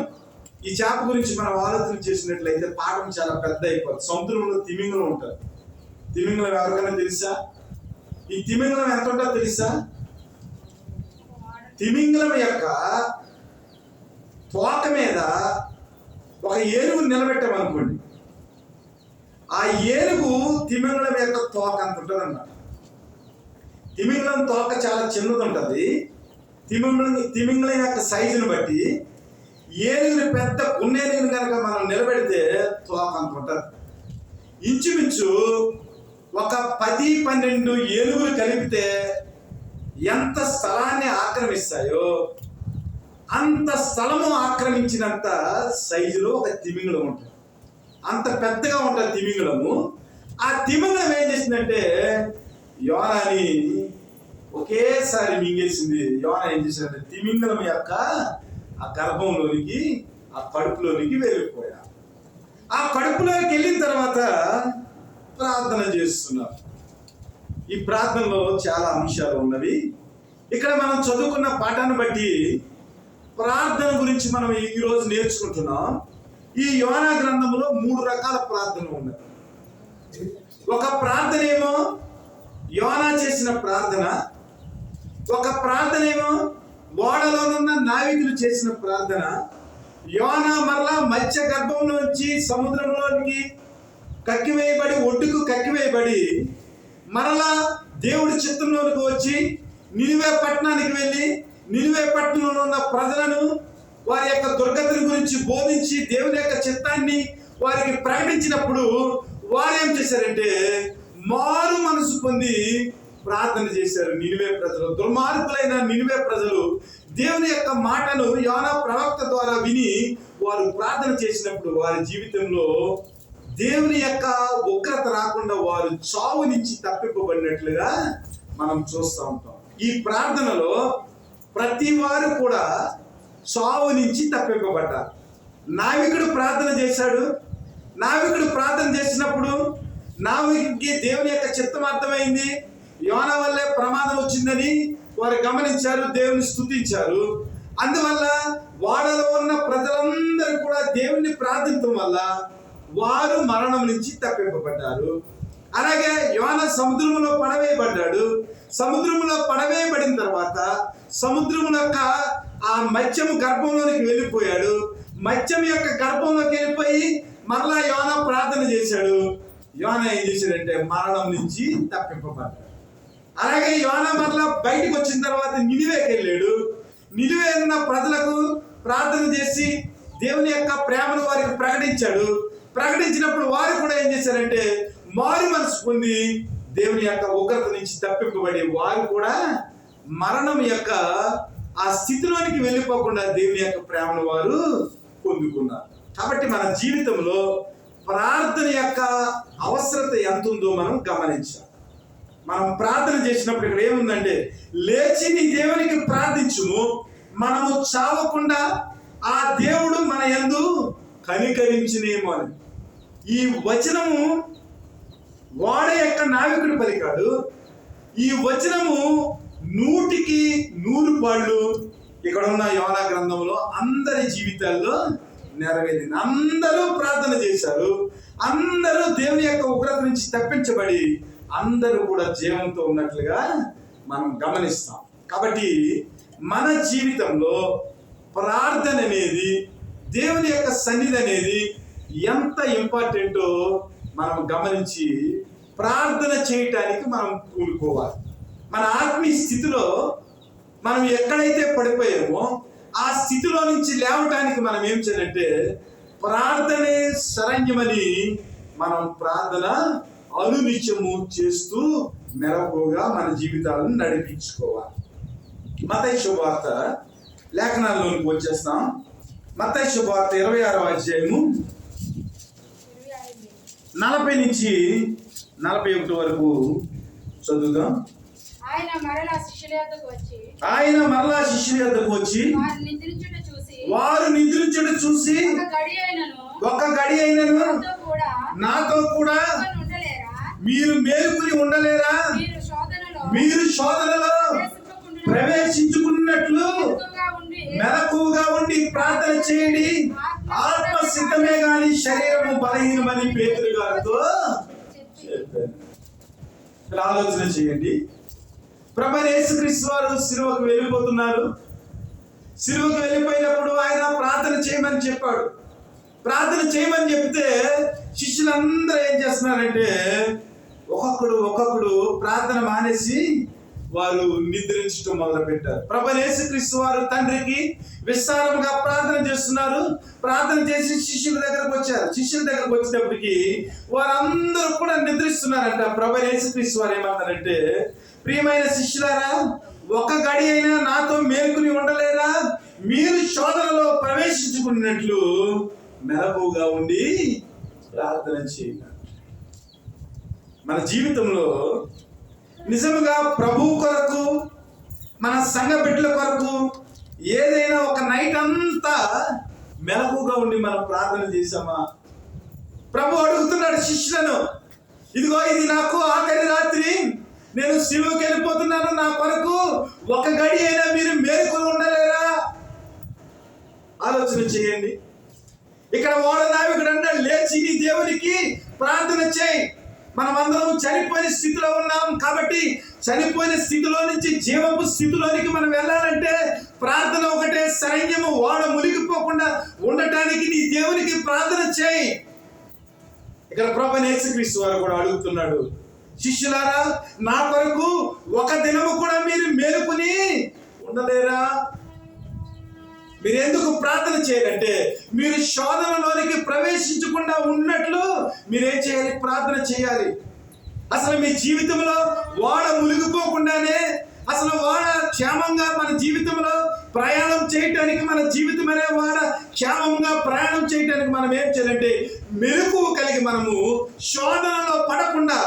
S1: ఈ చేప గురించి మనం ఆలోచన చేసినట్లయితే పాఠం చాలా పెద్ద అయిపోతుంది. సముద్రంలో తిమింగలం ఉంటుంది. తిమింగలం ఎవరికైనా తెలుసా? ఈ తిమింగలం ఎంత ఉంటుందో తెలుసా? తిమింగలం యొక్క తోక మీద ఒక ఏనుగు నిలబెట్టామనుకోండి, ఆ ఏనుగు తిమింగలం యొక్క తోక అంత ఉంటుంది అన్నమాట. తిమింగలం తోక చాలా చిన్నది ఉంటుంది. తిమింగలం యొక్క సైజుని బట్టి ఏనుగుని, పెద్ద గున్నేనుగుని కనుక మనం నిలబెడితే తోక అంత ఉంటుంది. ఇంచుమించు ఒక 10-12 ఏనుగులు కలిపితే ఎంత స్థలాన్ని ఆక్రమిస్తాయో అంత స్థలము ఆక్రమించినంత సైజులో ఒక తిమింగలం ఉంటుంది. అంత పెద్దగా ఉంటుంది తిమింగలము. ఆ తిమింగలం ఏం చేసిందంటే యోనాని ఒకేసారి మింగేసింది. యోనా ఏం చేసిందంటే తిమింగలం యొక్క ఆ గర్భంలోనికి, ఆ కడుపులోనికి వెళ్ళిపోయా. ఆ కడుపులోకి వెళ్ళిన తర్వాత ప్రార్థన చేస్తున్నారు. ఈ ప్రార్థనలో చాలా అంశాలు ఉన్నవి. ఇక్కడ మనం చదువుకున్న పాఠాన్ని బట్టి ప్రార్థన గురించి మనం ఈరోజు నేర్చుకుంటున్నాం. ఈ యోనా గ్రంథంలో 3 రకాల ప్రార్థనలు ఉన్నాయి. ఒక ప్రార్థన ఏమో యోనా చేసిన ప్రార్థన, ఒక ప్రార్థన ఏమో ఓడలోనున్న నావికులు చేసిన ప్రార్థన. యోనా మరలా మత్స్య గర్భంలోంచి సముద్రంలోనికి కక్కివేయబడి, ఒడ్డుకు కక్కివేయబడి మరలా దేవుడి చిత్తంలోనికి వచ్చి నినివే పట్టణానికి వెళ్ళి నినివే పట్టణంలో ఉన్న ప్రజలను వారి యొక్క దుర్గతిని గురించి బోధించి దేవుని యొక్క చిత్తాన్ని వారికి ప్రకటించినప్పుడు వారు ఏం చేశారంటే మారు మనసు పొంది ప్రార్థన చేశారు. నినివే ప్రజలు, దుర్మార్గులైన నినివే ప్రజలు దేవుని యొక్క మాటను యోనా ప్రవక్త ద్వారా విని వారు ప్రార్థన చేసినప్పుడు వారి జీవితంలో దేవుని యొక్క ఉగ్రత రాకుండా వారు చావు నుంచి తప్పింపబడినట్లుగా మనం చూస్తూ ఉంటాం. ఈ ప్రార్థనలో ప్రతి వారు కూడా చావు నుంచి తప్పింపబడ్డారు. నావికుడు ప్రార్థన చేశాడు. నావికుడు ప్రార్థన చేసినప్పుడు నావికుడికి దేవుని యొక్క చిత్తం అర్థమైంది. యోనా వల్లే ప్రమాదం వచ్చిందని వారు గమనించారు, దేవుని స్తుతించారు. అందువల్ల వాడలో ఉన్న ప్రజలందరూ కూడా దేవుని ప్రార్థించడం వల్ల వారు మరణం నుంచి తప్పింపబడ్డారు. అలాగే యోనా సముద్రంలో పడవేయబడ్డాడు. సముద్రంలో పడవేయబడిన తర్వాత సముద్రం యొక్క ఆ మత్స్యము గర్భంలోనికి వెళ్ళిపోయాడు. మత్స్యం యొక్క గర్భంలోకి వెళ్ళిపోయి మరలా యోనా ప్రార్థన చేశాడు. యోనా ఏం చేశాడంటే మరణం నుంచి తప్పింపబడ్డాడు. అలాగే యోనా మరలా బయటకు వచ్చిన తర్వాత నినివేకి వెళ్ళాడు. నినివే ఉన్న ప్రజలకు ప్రార్థన చేసి దేవుని యొక్క ప్రేమను వారికి ప్రకటించాడు. ప్రకటించినప్పుడు వారు కూడా ఏం చేశారంటే మారు మనసు పొంది దేవుని యొక్క ఉగ్రత నుంచి తప్పింపబడి వారు కూడా మరణం యొక్క ఆ స్థితిలోనికి వెళ్ళిపోకుండా దేవుని యొక్క ప్రేమను వారు పొందుకున్నారు. కాబట్టి మన జీవితంలో ప్రార్థన యొక్క అవసరత ఎంత ఉందో మనం గమనించాలి. మనం ప్రార్థన చేసినప్పుడు ఇక్కడ ఏముందంటే లేచి నీ దేవునికి ప్రార్థించుము, మనము చావకుండా ఆ దేవుడు మన యందు కనికరించునేమో అని. ఈ వచనము వాడ యొక్క నావికుడు పలికాడు. ఈ వచనము 100కి 100 ఇక్కడ ఉన్న యోనా గ్రంథంలో అందరి జీవితాల్లో నెరవేరింది. అందరూ ప్రార్థన చేశారు. అందరూ దేవుని యొక్క ఉగ్రత నుంచి తప్పించబడి అందరూ కూడా జీవంతో ఉన్నట్లుగా మనం గమనిస్తాం. కాబట్టి మన జీవితంలో ప్రార్థన అనేది దేవుని యొక్క సన్నిధి అనేది ఎంత ఇంపార్టెంటో మనం గమనించి ప్రార్థన చేయటానికి మనం కూడుకోవాలి. మన ఆత్మీయ స్థితిలో మనం ఎక్కడైతే పడిపోయామో ఆ స్థితిలో నుంచి లేవటానికి మనం ఏం చేయాలంటే ప్రార్థనే శరణ్యమని మనం ప్రార్థన అనునిత్యము చేస్తూ మెలకువగా మన జీవితాలను నడిపించుకోవాలి. మత్తయి శుభవార్త లేఖనాల్లోనికి వచ్చేస్తాం. మత్తయి శుభవార్త 26వ అధ్యాయము 40 నుంచి 41 వరకు చదువుదాం.
S2: ఆయన మరలా శిష్యుల యొద్దకు వచ్చి వారు నిద్రించుట చూసి ఒక గడి అయినను నాతో కూడా మీరు మేలుకుని ఉండలేరా? మీరు శోధనలో ప్రవేశించుకున్నట్లు మెలకువగా ఉండి ప్రార్థన చేయండి. ఆత్మ సిద్ధమే గాని శరీరము బలహీనమని పేతురు గారితో చెప్పారు. ఆలోచన చేయండి. ప్రభువైన యేసుక్రీస్తు వారు సిలువకు వెళ్ళిపోతున్నారు. సిలువకు వెళ్ళిపోయినప్పుడు ఆయన ప్రార్థన చేయమని చెప్పాడు. ప్రార్థన చేయమని చెప్తే శిష్యులందరూ ఏం చేస్తున్నారంటే ఒక్కొక్కడు ప్రార్థన మానేసి వారు నిద్రించడం మొదలు పెట్టారు. ప్రభువైన యేసుక్రీస్తు వారు తండ్రికి విస్తారంగా ప్రార్థన చేస్తున్నారు. ప్రార్థన చేసి శిష్యుల దగ్గరకు వచ్చారు. శిష్యుల దగ్గరకు వచ్చినప్పటికీ వారందరూ కూడా నిద్రిస్తున్నారంట. ప్రభువైన యేసుక్రీస్తు వారు ఏమంటారంటే, ప్రియమైన శిష్యులారా, ఒక గడి అయినా నాతో మేల్కొని ఉండలేరా? మీరు శోధనలో ప్రవేశించుకున్నట్లు మెలకువగా ఉండి ప్రార్థన చేయాలి. మన జీవితంలో నిజముగా ప్రభు కొరకు, మన సంఘ బిడ్డల కొరకు ఏదైనా ఒక నైట్ అంతా మెలకువగా ఉండి మనం ప్రార్థన చేశామా? ప్రభు అడుగుతున్నాడు శిష్యులను, ఇదిగో ఇది నాకు ఆఖరి రాత్రి, నేను సిలువకి వెళ్ళిపోతున్నాను, నా కొరకు ఒక గడి అయినా మీరు మేలుకొని ఉండలేరా? ఆలోచన చేయండి. ఇక్కడ ఓడనావికుడు అంటాడు, లేచి నీ దేవునికి ప్రార్థన చేయి. మనమందరం చనిపోయిన స్థితిలో ఉన్నాం కాబట్టి చనిపోయిన స్థితిలో నుంచి జీవపు స్థితిలోనికి మనం వెళ్ళాలంటే ప్రార్థన ఒకటే శరణ్యము. ఓడ మునిగిపోకుండా ఉండటానికి నీ దేవునికి ప్రార్థన చేయి. ఇక్కడ ప్రభువైన యేసుక్రీస్తు వారు కూడా అడుగుతున్నాడు, శిష్యులారా, నా కొరకు ఒక దినము కూడా మీరు మేలుకుని ఉండలేరా? మీరు ఎందుకు ప్రార్థన చేయాలంటే మీరు శోధనలోనికి ప్రవేశించకుండా ఉన్నట్లు మీరేం చేయాలి? ప్రార్థన చేయాలి. అసలు మీ జీవితంలో ఓడ మునిగిపోకుండానే, అసలు ఓడ క్షేమంగా మన జీవితంలో ప్రయాణం చేయటానికి, మన జీవితం అనే ఓడ క్షేమంగా ప్రయాణం చేయటానికి మనం ఏం చేయాలంటే మెలకువ కలిగి మనము శోధనలో పడకుండా,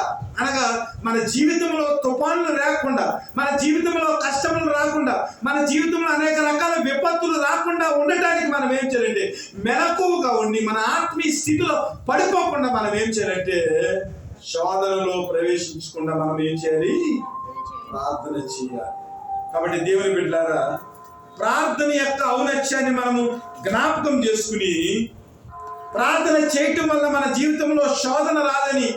S2: అనగా మన జీవితంలో తుఫానులు రాకుండా, మన జీవితంలో కష్టములు రాకుండా, మన జీవితంలో అనేక రకాల విపత్తులు రాకుండా ఉండటానికి మనం ఏం చేయాలంటే మెలకువగా ఉండి మన ఆత్మీయ స్థితిలో పడిపోకుండా మనం ఏం చేయాలంటే శోధనలో ప్రవేశించకుండా మనం ఏం చేయాలి? ప్రార్థన చేయాలి. కాబట్టి దేవుని బిడ్డలారా, ప్రార్థన యొక్క ఔన్నత్యాన్ని మనము జ్ఞాపకం చేసుకుని ప్రార్థన చేయటం వల్ల మన జీవితంలో శోధన రాదని,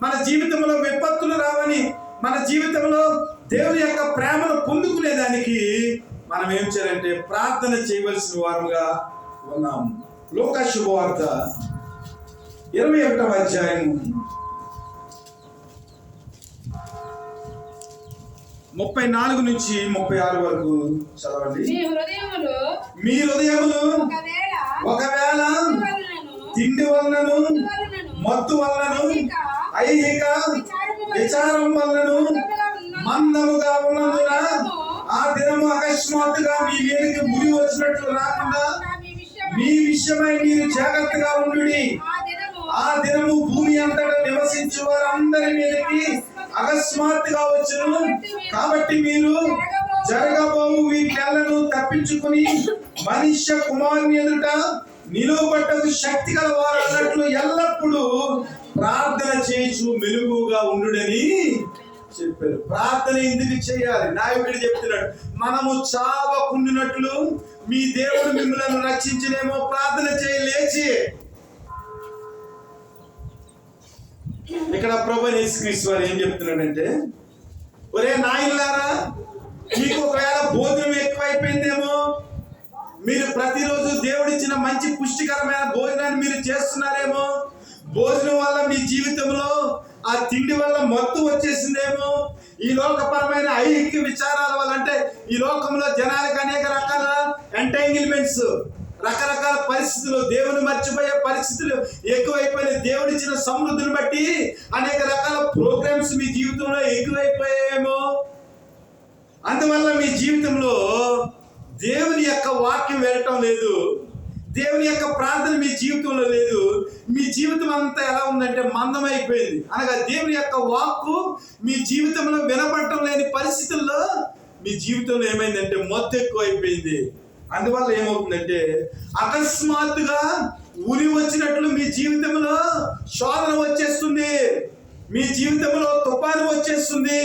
S2: మన జీవితంలో విపత్తులు రావని, మన జీవితంలో దేవుని యొక్క ప్రేమను పొందుకునేదానికి మనం ఏం చేయాలంటే ప్రార్థన చేయవలసిన వారుగా ఉన్నాము. లూకా శుభవార్త 21వ అధ్యాయం 34 నుంచి 36 వరకు చదవండి. మీ హృదయములు ఒకవేళ తిండి వలనను, మత్తు వలనను, ఐహిక విచారం వలనను మందముగా ఉన్నందున ఆ దినము అకస్మాత్తుగా మీ మీదకి ముడి వచ్చినట్లు రాకుండా మీ విషయమై మీరు జాగ్రత్తగా ఉండుడి. ఆ దినము భూమి అంతటా నివసించు వారందరి మీదకి అకస్మాత్తుగా వచ్చును. కాబట్టి మీరు జరగబోవు వీటెల్లను తప్పించుకుని మనుష్య కుమారుని ఎదుట నిలువబట్టకు శక్తి గల వారు అన్నట్లు ఎల్లప్పుడూ ప్రార్థన చేయించు మెలుగుగా ఉండుడని చెప్పారు. ప్రార్థన ఎందుకు చేయాలి? నాయకుడు చెప్తున్నాడు, మనము చావకుండినట్లు మీ దేవుడు మిమ్మల్ని రక్షించలేమో, ప్రార్థన చేయి లేచి. ఇక్కడ ప్రభువైన యేసుక్రీస్తు వారు ఏం చెప్తున్నాడంటే, ఒరే నాయనలారా, మీకు ఒకవేళ భోజనం ఎక్కువైపోయిందేమో, మీరు ప్రతిరోజు దేవుడిచ్చిన మంచి పుష్టికరమైన భోజనాన్ని మీరు చేస్తున్నారేమో. భోజనం వల్ల మీ జీవితంలో ఆ తిండి వల్ల మత్తు వచ్చేసిందేమో. ఈ లోకపరమైన ఐహిక విచారాల వల్ల, అంటే ఈ లోకంలో జనాలకు అనేక రకాల ఎంటైంగిల్మెంట్స్, రకరకాల పరిస్థితులు, దేవుని మర్చిపోయే పరిస్థితులు ఎక్కువైపోయినాయి. దేవుడిచ్చిన సమృద్ధిని బట్టి అనేక రకాల ప్రోగ్రామ్స్ మీ జీవితంలో ఎక్కువైపోయాయేమో. అందువల్ల మీ జీవితంలో దేవుని యొక్క వాక్యం వెళ్ళటం లేదు, దేవుని యొక్క ప్రార్థన మీ జీవితంలో లేదు. మీ జీవితం అంతా ఎలా ఉందంటే మందమైపోయింది. అనగా దేవుని యొక్క వాక్కు మీ జీవితంలో వినపడటం లేని పరిస్థితుల్లో మీ జీవితంలో ఏమైందంటే మత్తు ఎక్కువ అయిపోయింది. అందువల్ల ఏమవుతుందంటే అకస్మాత్తుగా ఉరి వచ్చినట్లు మీ జీవితంలో శోధన వచ్చేస్తుంది, మీ జీవితంలో తుఫాను వచ్చేస్తుంది,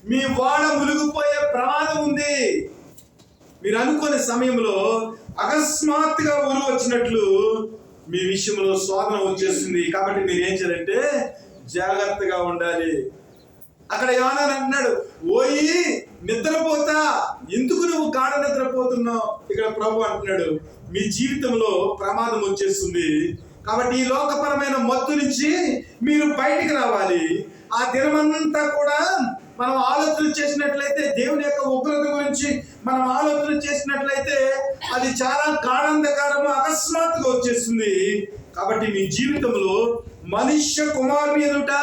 S2: మీ వాడ మునిగిపోయే ప్రమాదం ఉంది. మీరు అనుకునే సమయంలో అకస్మాత్తుగా ఉరి వచ్చినట్లు మీ విషయంలో శోధన వచ్చేస్తుంది. కాబట్టి మీరు ఏం చేయాలంటే జాగ్రత్తగా ఉండాలి. అక్కడ యోనా అంటున్నాడు, ఓయి నిద్రపోతా, ఎందుకు నువ్వు గాఢ నిద్రపోతున్నావు? ఇక్కడ ప్రభు అంటున్నాడు, మీ జీవితంలో ప్రమాదం వచ్చేస్తుంది. కాబట్టి ఈ లోకపరమైన మత్తు నుంచి మీరు బయటికి రావాలి. ఆ దినమంతా కూడా మనం ఆలోచన చేసినట్లయితే, దేవుని యొక్క ఉగ్రత గురించి మనం ఆలోచన చేసినట్లయితే అది చాలా గాఢాంధకారము అకస్మాత్తుగా వచ్చేస్తుంది. కాబట్టి మీ జీవితంలో మనుష్య కుమారుని ఎదుట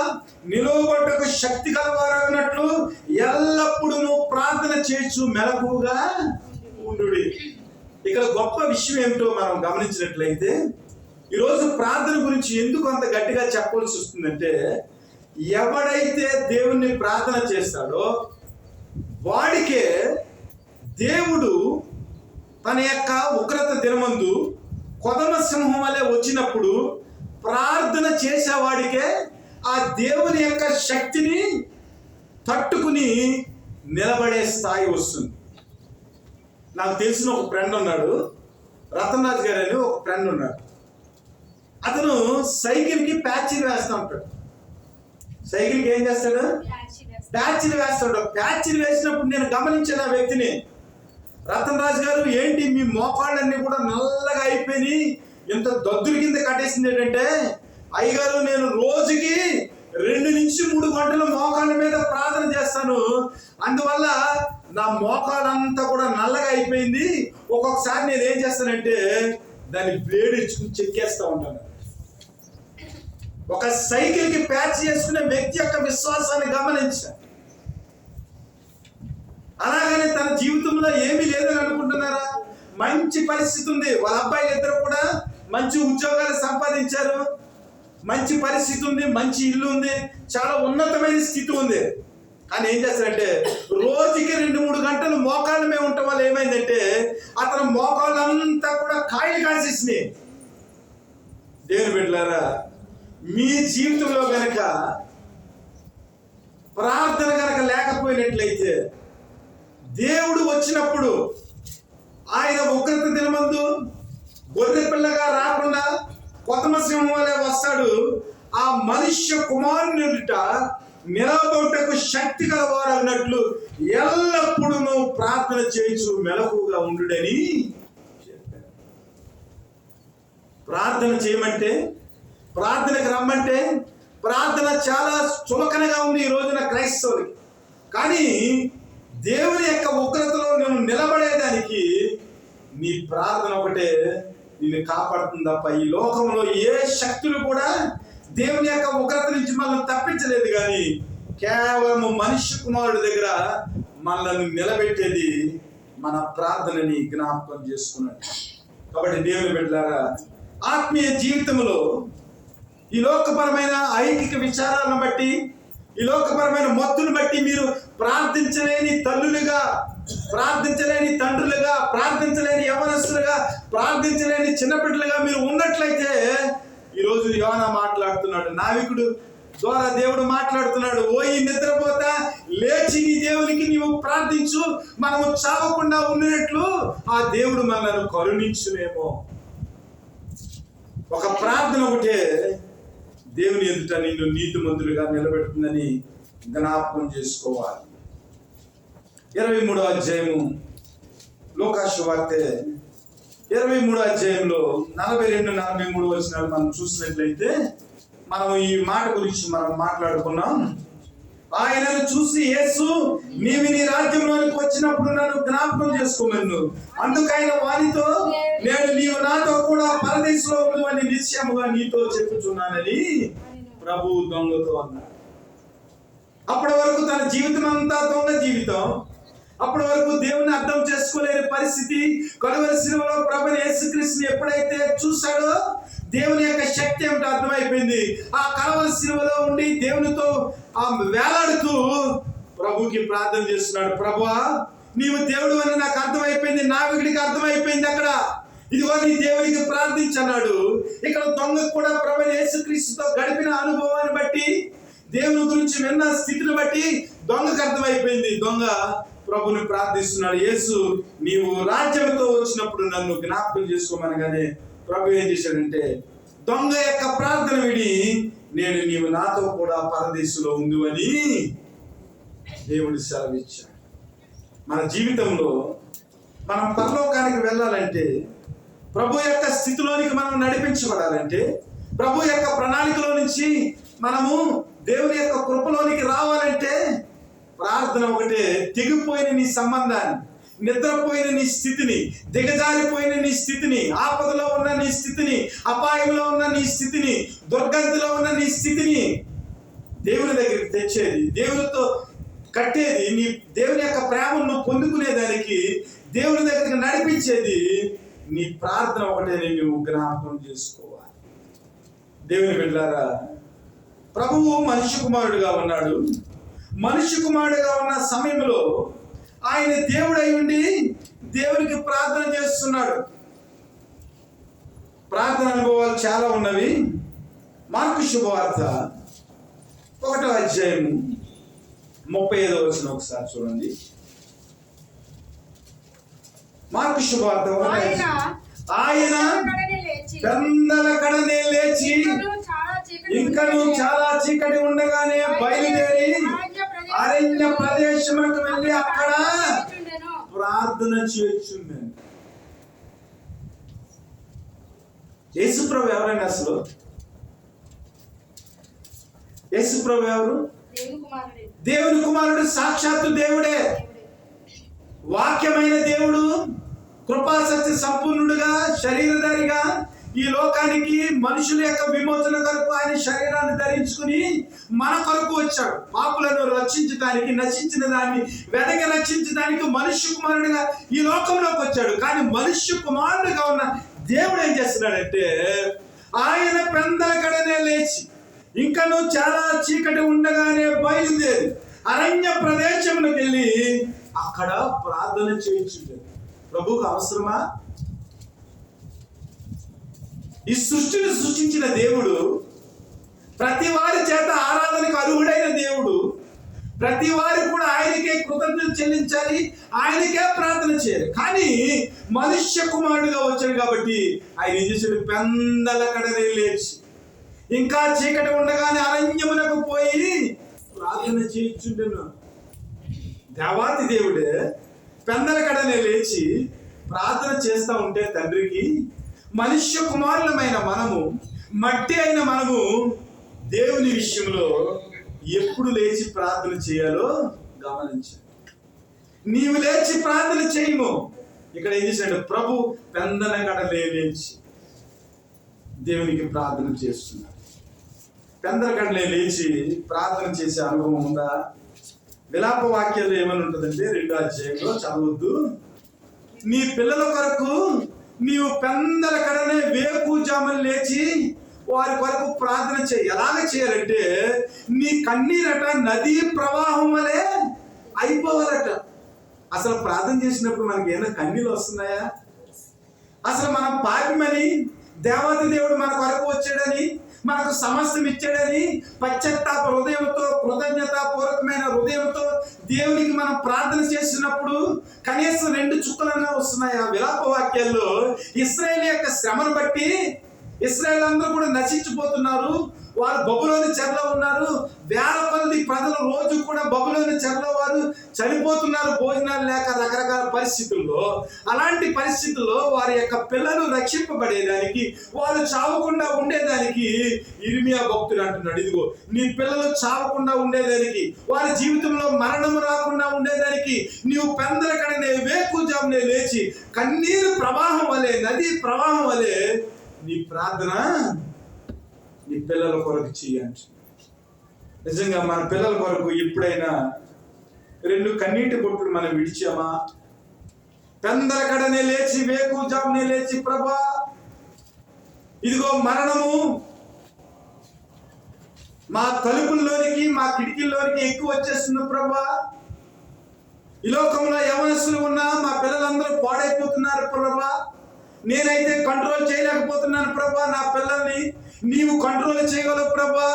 S2: నిలవబట్టకు శక్తి కలవారన్నట్లు ఎల్లప్పుడూ ప్రార్థన చేయొచ్చు, మెలకువగా ఉండు. ఇక్కడ గొప్ప విషయం ఏమిటో మనం గమనించినట్లయితే, ఈరోజు ప్రార్థన గురించి ఎందుకు అంత గట్టిగా చెప్పవలసి వస్తుందంటే, ఎవడైతే దేవుణ్ణి ప్రార్థన చేస్తాడో వాడికే దేవుడు తన యొక్క ఉగ్రత దినమందు కొదమ సింహం వలె వచ్చినప్పుడు ప్రార్థన చేసేవాడికే ఆ దేవుని యొక్క శక్తిని తట్టుకుని నిలబడే స్థాయి వస్తుంది. నాకు తెలిసిన ఒక ఫ్రెండ్ ఉన్నాడు, రతన్ రాజ్ గారు అని ఒక ఫ్రెండ్ ఉన్నాడు. అతను సైకిల్కి ప్యాచీలు వేస్తూ ఉంటాడు. సైకిల్కి ఏం చేస్తాడు? ప్యాచీలు వేస్తాడు. ప్యాచీలు వేసినప్పుడు నేను గమనించాను ఆ వ్యక్తిని. రతన్ రాజ్ గారు, ఏంటి మీ మోకాళ్ళన్నీ కూడా నల్లగా అయిపోయి ఇంత దద్దుల కింద కట్టేసింది ఏంటంటే, అయ్యగారు నేను రోజుకి 2 నుంచి 3 గంటలు మోకాళ్ళ మీద ప్రార్థన చేస్తాను, అందువల్ల నా మోకాలంతా కూడా నల్లగా అయిపోయింది. ఒక్కొక్కసారి నేను ఏం చేస్తానంటే దాన్ని బ్లేడ్ ఇచ్చుకుని చెక్కేస్తా ఉంటాను. ఒక సైకిల్కి ప్యాచ్ చేసుకునే వ్యక్తి యొక్క విశ్వాసాన్ని గమనించాను. అలాగనే తన జీవితంలో ఏమీ లేదని అనుకుంటున్నారా? మంచి పరిస్థితి ఉంది, వాళ్ళ అబ్బాయిలు ఇద్దరు కూడా మంచి ఉద్యోగాలు సంపాదించారు, మంచి పరిస్థితి ఉంది, మంచి ఇల్లు ఉంది, చాలా ఉన్నతమైన స్థితి ఉంది. కానీ ఏం చేస్తారంటే రోజుకి 2-3 గంటలు మోకాళ్ళ మీద ఉండటం వల్ల ఏమైందంటే అతను మోకాళ్ళంతా కూడా కాయలు కాసేసినాయి. దేవుని బిడ్డలారా, మీ జీవితంలో గనక ప్రార్థన గనక లేకపోయినట్లయితే, దేవుడు వచ్చినప్పుడు ఆయన ఉగ్రత దినమందు గొర్రె పిల్లగా రాకుండా కొదమ సింహం వలె వస్తాడు. ఆ మనుష్య కుమారుని నిలబొట్టకు శక్తి కలవారు అన్నట్లు ఎల్లప్పుడూ ప్రార్థన చేయొచ్చు, మెలకుగా ఉండుడని చెప్పారు. ప్రార్థన చేయమంటే, ప్రార్థనకు రమ్మంటే, ప్రార్థన చాలా చులకనగా ఉంది ఈ రోజున క్రైస్తవులకి. కానీ దేవుని యొక్క ఉగ్రతలో నువ్వు నిలబడేదానికి నీ ప్రార్థన ఒకటే నిన్ను కాపాడుతుంది తప్ప ఈ లోకంలో ఏ శక్తులు కూడా దేవుని యొక్క ఉగ్రత నుంచి మనల్ని తప్పించలేదు. కానీ కేవలం మనుష్య కుమారుడి దగ్గర మనల్ని నిలబెట్టేది మన ప్రార్థనని జ్ఞాపకం చేసుకున్నాడు. కాబట్టి దేవుని బిడ్డలారా, ఆత్మీయ జీవితంలో ఈ లోకపరమైన ఐహిక విచారాలను బట్టి, ఈ లోకపరమైన మత్తును బట్టి మీరు ప్రార్థించలేని తల్లులుగా, ప్రార్థించలేని తండ్రులుగా, ప్రార్థించలేని యవనస్తులుగా, ప్రార్థించలేని చిన్నపిల్లలుగా మీరు ఉన్నట్లయితే ఈరోజు యోనా మాట్లాడుతున్నాడు, నావికుడు ద్వారా దేవుడు మాట్లాడుతున్నాడు. ఓయి నిద్రపోతా, లేచి నీ దేవునికి నీవు ప్రార్థించు, మనము చావకుండా ఉండినట్లు ఆ దేవుడు మనల్ని కరుణించునేమో. ఒక ప్రార్థన ఒకటే దేవుని ఎదుట నిన్ను నీతిమంతులుగా నిలబెడుతుందని జ్ఞాపకం చేసుకోవాలి. 23వ అధ్యాయము లూకా సువార్త
S1: 23వ అధ్యాయంలో 42-43 వచనాలు మనం చూసినట్లయితే మనం ఈ మాట గురించి మనం మాట్లాడుకున్నాం. ఆయనను చూసి యేసు, నీవు నీ రాజ్యంలోనికి వచ్చినప్పుడు నన్ను జ్ఞాపకం చేసుకోమను. అందుకైన వారితో, నేను నీవు నాతో కూడా పరదేశంలో ఉందని నిశ్చయముగా నీతో చెప్పుచున్నానని ప్రభు దొంగతో అన్నాడు. అప్పటి వరకు తన జీవితం అంతా దొంగ జీవితం. అప్పటి వరకు దేవుని అర్థం చేసుకోలేని పరిస్థితి. కలువరి శిలువలో ప్రభువైన యేసుక్రీస్తుని ఎప్పుడైతే చూశాడో దేవుని యొక్క శక్తి ఏమిటో అర్థమైపోయింది. ఆ కలువరి శిలువలో ఉండి దేవునితో వేలాడుతూ ప్రభుకి ప్రార్థన చేస్తున్నాడు. ప్రభువా, నీవు దేవుడు అని నాకు అర్థమైపోయింది, నావికుడికి అర్థమైపోయింది. అక్కడ ఇదిగో నీ దేవునికి ప్రార్థించన్నాడు. ఇక్కడ దొంగ కూడా ప్రభువైన యేసుక్రీస్తుతో గడిపిన అనుభవాన్ని బట్టి, దేవుని గురించి విన్న స్థితిని బట్టి దొంగకు అర్థమైపోయింది. దొంగ ప్రభుని ప్రార్థిస్తున్నాడు. యేసు, నీవు రాజ్యంతో వచ్చినప్పుడు నన్ను జ్ఞాపకం చేసుకోమనగానే ప్రభు ఏం చేశాడంటే దొంగ యొక్క ప్రార్థన విని, నేను నీవు నాతో కూడా పరదేశంలో ఉంది అని దేవుడు సెలవిచ్చాడు. మన జీవితంలో మనం పరలోకానికి వెళ్ళాలంటే, ప్రభు యొక్క స్థితిలోనికి మనం నడిపించబడాలంటే, ప్రభు యొక్క ప్రణాళికలో నుంచి మనము దేవుని యొక్క కృపలోనికి రావాలంటే ప్రార్థన ఒకటే. తెగిపోయిన నీ సంబంధాన్ని, నిద్రపోయిన నీ స్థితిని, దిగజారిపోయిన నీ స్థితిని, ఆపదలో ఉన్న నీ స్థితిని, అపాయంలో ఉన్న నీ స్థితిని, దుర్గతిలో ఉన్న నీ స్థితిని దేవుని దగ్గరికి తెచ్చేది, దేవునితో కట్టేది, నీ దేవుని యొక్క ప్రేమను పొందుకునేదానికి దేవుని దగ్గరికి నడిపించేది నీ ప్రార్థన ఒకటే. నువ్వు జ్ఞాపకం చేసుకోవాలి. దేవుని బిడ్డలారా, ప్రభువు మనిషి కుమారుడుగా ఉన్నాడు. మనిషి కుమారుడుగా ఉన్న సమయంలో ఆయన దేవుడై ఉండి దేవునికి ప్రార్థన చేస్తున్నాడు. ప్రార్థన అనుభవాలు చాలా ఉన్నవి. మార్కు శుభవార్త 1వ అధ్యాయం 35వ వచనం ఒకసారి చూడండి. మార్కు శుభవార్త 1వ అధ్యాయం. ఆయన పెందల కడనే లేచి ఇంకను చాలా చీకటి ఉండగానే బయలుదేరి అరణ్య ప్రదేశములకు వెళ్ళి అక్కడ ప్రార్థన చేయుచుండెను. యేసుప్రభు ఎవరండి అసలు? యేసుప్రభు ఎవరు? దేవుని కుమారుడు, సాక్షాత్తు దేవుడే, వాక్యమైన దేవుడు, కృపాసత్య సంపూర్ణుడుగా, శరీరధారిగా ఈ లోకానికి మనుషుల యొక్క విమోచన కొరకు ఆయన శరీరాన్ని ధరించుకుని మన కొరకు వచ్చాడు. పాపులను రక్షించడానికి, నశించిన దాన్ని వెదకి రక్షించడానికి మనుష్య కుమారుడిగా ఈ లోకంలోకి వచ్చాడు. కానీ మనుష్య కుమారుడిగా ఉన్న దేవుడు ఏం చేస్తున్నాడంటే, ఆయన పెందల కడనే లేచి ఇంకను చాలా చీకటి ఉండగానే బయలుదేరి అరణ్య ప్రదేశంలోకి వెళ్ళి అక్కడ ప్రార్థన చేయించుంటాడు. ప్రభువుకు అవసరమా? ఈ సృష్టిని సృష్టించిన దేవుడు, ప్రతి వారి చేత ఆరాధనకు అర్హుడైన దేవుడు, ప్రతి వారు కూడా ఆయనకే కృతజ్ఞత చెల్లించాలి, ఆయనకే ప్రార్థన చేయాలి. కానీ మనుష్య కుమారుడుగా వచ్చాడు కాబట్టి ఆయన ఏం చేశాడు? పెందల కడనే లేచి ఇంకా చీకటి ఉండగానే అరణ్యమునకు పోయి ప్రార్థన చేయించుండెను. దేవాతి దేవుడే పెందల కడనే లేచి ప్రార్థన చేస్తూ ఉంటే తండ్రికి, మనుష్య కుమారులమైన మనము, మట్టి అయిన మనము దేవుని విషయంలో ఎప్పుడు లేచి ప్రార్థన చేయాలో గమనించాలి. నీవు లేచి ప్రార్థన చేయము. ఇక్కడ ఏం చేశాడు? ప్రభు పెందల కడలే లేచి దేవునికి ప్రార్థన చేస్తున్నాడు. పెందల కడలే లేచి ప్రార్థన చేసే అనుభవం ఉందా? విలాప వాక్యాలు ఏమని ఉంటుందంటే 2వ అధ్యాయంలో చదవద్దు. నీ పిల్లల కొరకు నీవు పెందల కడనే వేకుజామున లేచి వారి కొరకు ప్రార్థన చేయి. ఎలాగ చేయాలంటే, నీ కన్నీరట నదీ ప్రవాహం వలె అయిపోవాలట. అసలు ప్రార్థన చేసినప్పుడు మనకి ఏమైనా కన్నీళ్ళు వస్తున్నాయా? అసలు మనం పాపిమని, దేవాది దేవుడు మన కొరకు వచ్చాడని, మనకు సమస్తం ఇచ్చాడని పశ్చాత్తాప హృదయంతో, కృతజ్ఞతాపూర్వకమైన హృదయంతో దేవునికి మనం ప్రార్థన చేసినప్పుడు కనీసం 2 చుక్కలన్నా వస్తున్నాయి. ఆ విలాప వాక్యాల్లో ఇశ్రాయేలు యొక్క శ్రమను బట్టి ఇశ్రాయేలు అందరూ కూడా నశించిపోతున్నారు. వారు బబులోని చెరలో ఉన్నారు. వేల కొలది
S2: ప్రజలు రోజు కూడా బబులోని చెరలో వారు చనిపోతున్నారు, భోజనాలు లేక రకరకాల పరిస్థితుల్లో. అలాంటి పరిస్థితుల్లో వారి యొక్క పిల్లలు రక్షింపబడేదానికి, వారు చావకుండా ఉండేదానికి ఇర్మియా భక్తుడు అంటున్నాడు, ఇదిగో నీ పిల్లలు చావకుండా ఉండేదానికి, వారి జీవితంలో మరణము రాకుండా ఉండేదానికి నీవు పెందలకడనే వేకుజామునే లేచి కన్నీరు ప్రవాహం వలె, నది ప్రవాహం వలె నీ ప్రార్థన నీ పిల్లల కొరకు చేయండి. నిజంగా మన పిల్లల కొరకు ఎప్పుడైనా 2 కన్నీటి బొట్టులు మనం విడిచామా? పెందలకడనే లేచి వేకుజామునే లేచి, ప్రభా ఇదిగో మరణము మా తలుపుల్లోనికి, మా కిటికీల్లోనికి ఎక్కువ వచ్చేస్తుంది ప్రభా. ఈ లోకంలో యవనస్తులు ఉన్నా మా పిల్లలందరూ పాడైపోతున్నారు ప్రభా. నేనైతే కంట్రోల్ చేయలేకపోతున్నాను ప్రభా. నా పిల్లల్ని నీవు కంట్రోల్ చేయగలవు ప్రభా.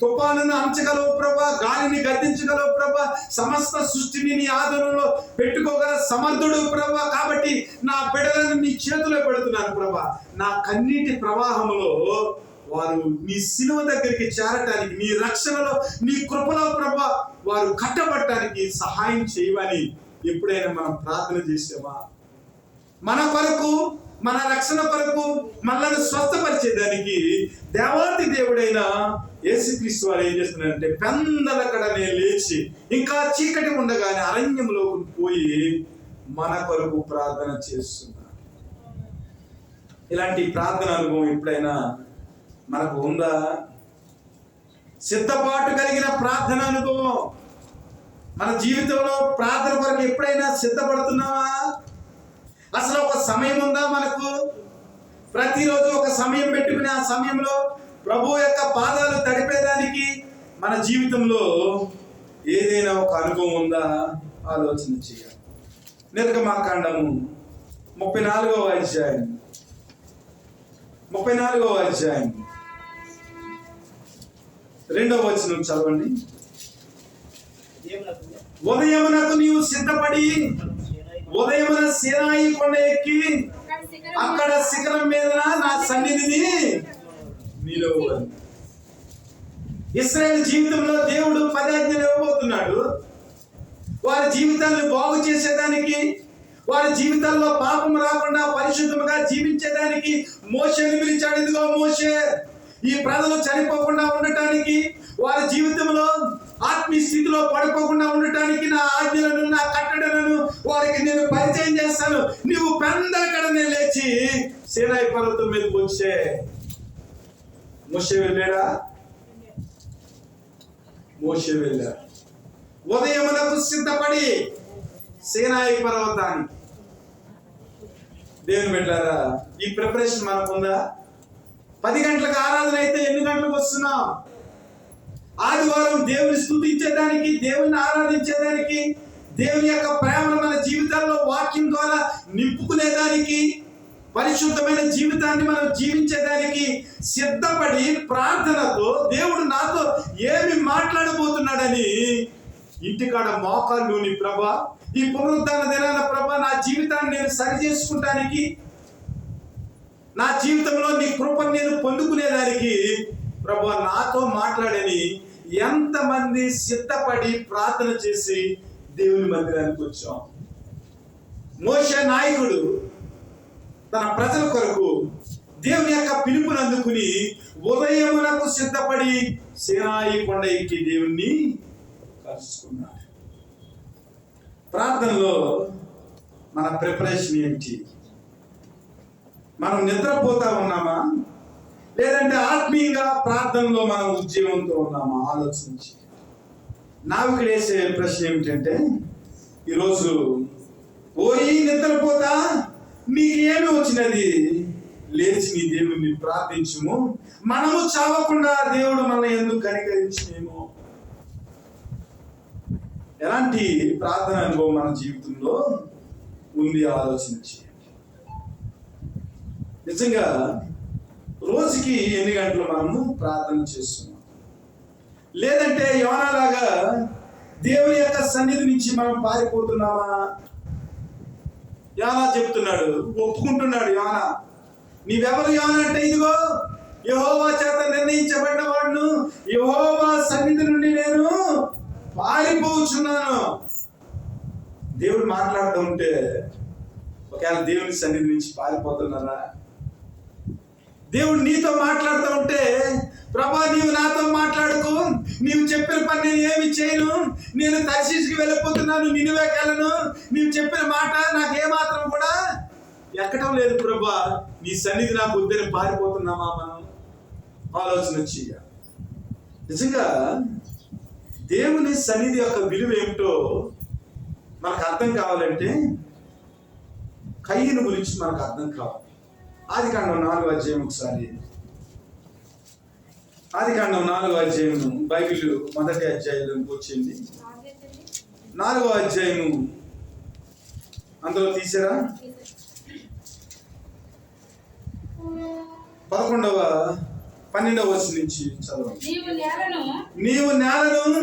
S2: తుఫానును అంచగలవు ప్రభా, గాలిని గద్దించగలవు ప్రభా, సమస్త సృష్టిని నీ ఆధీనంలో పెట్టుకోగల సమర్థుడు ప్రభా. కాబట్టి నా బిడ్డలను నీ చేతిలో పెడుతున్నాను ప్రభా. నా కన్నీటి ప్రవాహంలో వారు నీ సిలువ దగ్గరికి చేరటానికి, నీ రక్షణలో, నీ కృపలో ప్రభా వారు కట్టబడటానికి సహాయం చేయమని ఎప్పుడైనా మనం ప్రార్థన చేసామా? మన కొరకు, మన రక్షణ కొరకు, మనల్ని స్వస్థపరిచేదానికి దేవాతి దేవుడైన యేసుక్రీస్తు వారు ఏం చేస్తున్నారంటే పెందలకడనే లేచి ఇంకా చీకటి ఉండగానే అరణ్యంలోకి పోయి మన కొరకు ప్రార్థన చేస్తున్నారు. ఇలాంటి ప్రార్థన అనుభవం ఎప్పుడైనా మనకు ఉందా? సిద్ధపాటు కలిగిన ప్రార్థన అనుభవం మన జీవితంలో ప్రార్థన కొరకు ఎప్పుడైనా సిద్ధపడుతున్నావా? అసలు ఒక సమయం ఉందా మనకు? ప్రతిరోజు ఒక సమయం పెట్టుకుని ఆ సమయంలో ప్రభు యొక్క పాదాలు తడిపేదానికి మన జీవితంలో ఏదైనా ఒక అనుభవం ఉందా? ఆలోచన చేయాలి. నిర్గమాకాండము 34వ అధ్యాయం 2వ వచనం చదవండి. ఉదయమునకు నీవు సిద్ధపడి ఉదయమున సీనాయి కొండ ఎక్కి అక్కడ శిఖరం మీద నా సన్నిధిని నిలువు. ఇశ్రాయేలు జీవితంలో దేవుడు 10 ఆజ్ఞలు ఇవ్వబోతున్నాడు. వారి జీవితాలను బాగు చేసేదానికి, వారి జీవితాల్లో పాపం రాకుండా పరిశుద్ధంగా జీవించేదానికి మోషేని పిలిచాడు. ఇదిగో మోషే, ఈ ప్రజలు చనిపోకుండా ఉండటానికి, వారి జీవితంలో ఆత్మీయ స్థితిలో పడిపోకుండా ఉండటానికి నా ఆజ్ఞలను, నా కట్టడలను వారికి నేను పరిచయం చేస్తాను. నీవు పెందలకడనే లేచి సీనాయి పర్వతం మీదకి వచ్చే. మోషే వెళ్ళాడా? మోషే వెళ్ళాడు. ఉదయమునకు సిద్ధపడి సీనాయి పర్వతానికి. దేవుని బిడ్డలారా, ఈ ప్రిపరేషన్ మనకుందా? 10 గంటలకు ఆరాధన అయితే ఎన్ని గంటలకు వస్తున్నాం? ఆదివారం దేవుని స్తుతించేదానికి, దేవుని ఆరాధించేదానికి, దేవుని యొక్క ప్రేమను మన జీవితాల్లో వాక్యం ద్వారా నింపుకునేదానికి, పరిశుద్ధమైన జీవితాన్ని మనం జీవించేదానికి సిద్ధపడి ప్రార్థనతో దేవుడు నాతో ఏమి మాట్లాడబోతున్నాడని ఇంటికాడ మోకాళ్ళు నీ ప్రభా, ఈ పునరుద్ధాన దినాన ప్రభా నా జీవితాన్ని నేను సరి చేసుకుంటానికి, నా జీవితంలో నీ కృపను నేను పొందుకునేదానికి ప్రభా నాతో మాట్లాడని ఎంతమంది సిద్ధపడి ప్రార్థన చేసి దేవుని మందిరానికి వచ్చాం. మోషే నాయకుడు తన ప్రజల కొరకు దేవుని యొక్క పిలుపుని అందుకుని ఉదయమునకు సిద్ధపడి సీనాయి కొండ ఎక్కి దేవుణ్ణి కలుసుకున్నాడు. ప్రార్థనలో మన ప్రిపరేషన్ ఏంటి? మనం నిద్రపోతా ఉన్నామా, లేదంటే ఆత్మీయంగా ప్రార్థనలో మనం ఉద్యమంతో ఉన్నామా? ఆలోచించి నావికుడు వేసే ప్రశ్న ఏమిటంటే, ఈరోజు ఓయి నిద్రపోతా, నీకు ఏమి వచ్చినది? లేచి నీ దేవుణ్ణి ప్రార్థించుము, మనము చావకుండా దేవుడు మనల్ని ఎందుకు కనికరించేమో. ఎలాంటి ప్రార్థన అనుభవం మన జీవితంలో ఉంది? ఆలోచన చేయండి. నిజంగా రోజుకి ఎన్ని గంటలు మనము ప్రార్థన చేస్తున్నాం? లేదంటే యోనాలాగా దేవుని యొక్క సన్నిధి నుంచి మనం పారిపోతున్నామా? యోనా చెప్తున్నాడు, ఒప్పుకుంటున్నాడు యోనా. నీవెవరు యోనా అంటే, ఇదిగో యెహోవా చేత నిర్ణయించబడిన వాడును, యెహోవా సన్నిధి నుండి నేను పారిపోచున్నాను. దేవుడు మాట్లాడుతూ ఉంటే ఒకవేళ దేవుని సన్నిధి నుంచి పారిపోతున్నారా? దేవుడు నీతో మాట్లాడుతూ ఉంటే, ప్రభా నీవు నాతో మాట్లాడుకో, నీవు చెప్పిన పని నేను ఏమి చేయను, నేను తర్షీషుకి వెళ్ళిపోతున్నాను, నినివేకి వెళ్ళను, నీవు చెప్పిన మాట నాకేమాత్రం కూడా ఎక్కడం లేదు ప్రభా, నీ సన్నిధి నాకు వద్దని పారిపోతున్నామా? మనం ఆలోచన చేయాలి. నిజంగా దేవుని సన్నిధి యొక్క విలువ ఏమిటో మనకు అర్థం కావాలంటే కయ్యను గురించి మనకు అర్థం కావాలి. ఆదికాండం 4వ అధ్యాయం ఒకసారి, ఆదికాండం 4వ అధ్యాయం బైబిల్ మొదటి అధ్యాయంలోకి వచ్చింది. 4వ అధ్యాయము అందులో తీసారా? 12వ వచనం నుంచి చదవండి. నీవు నేలను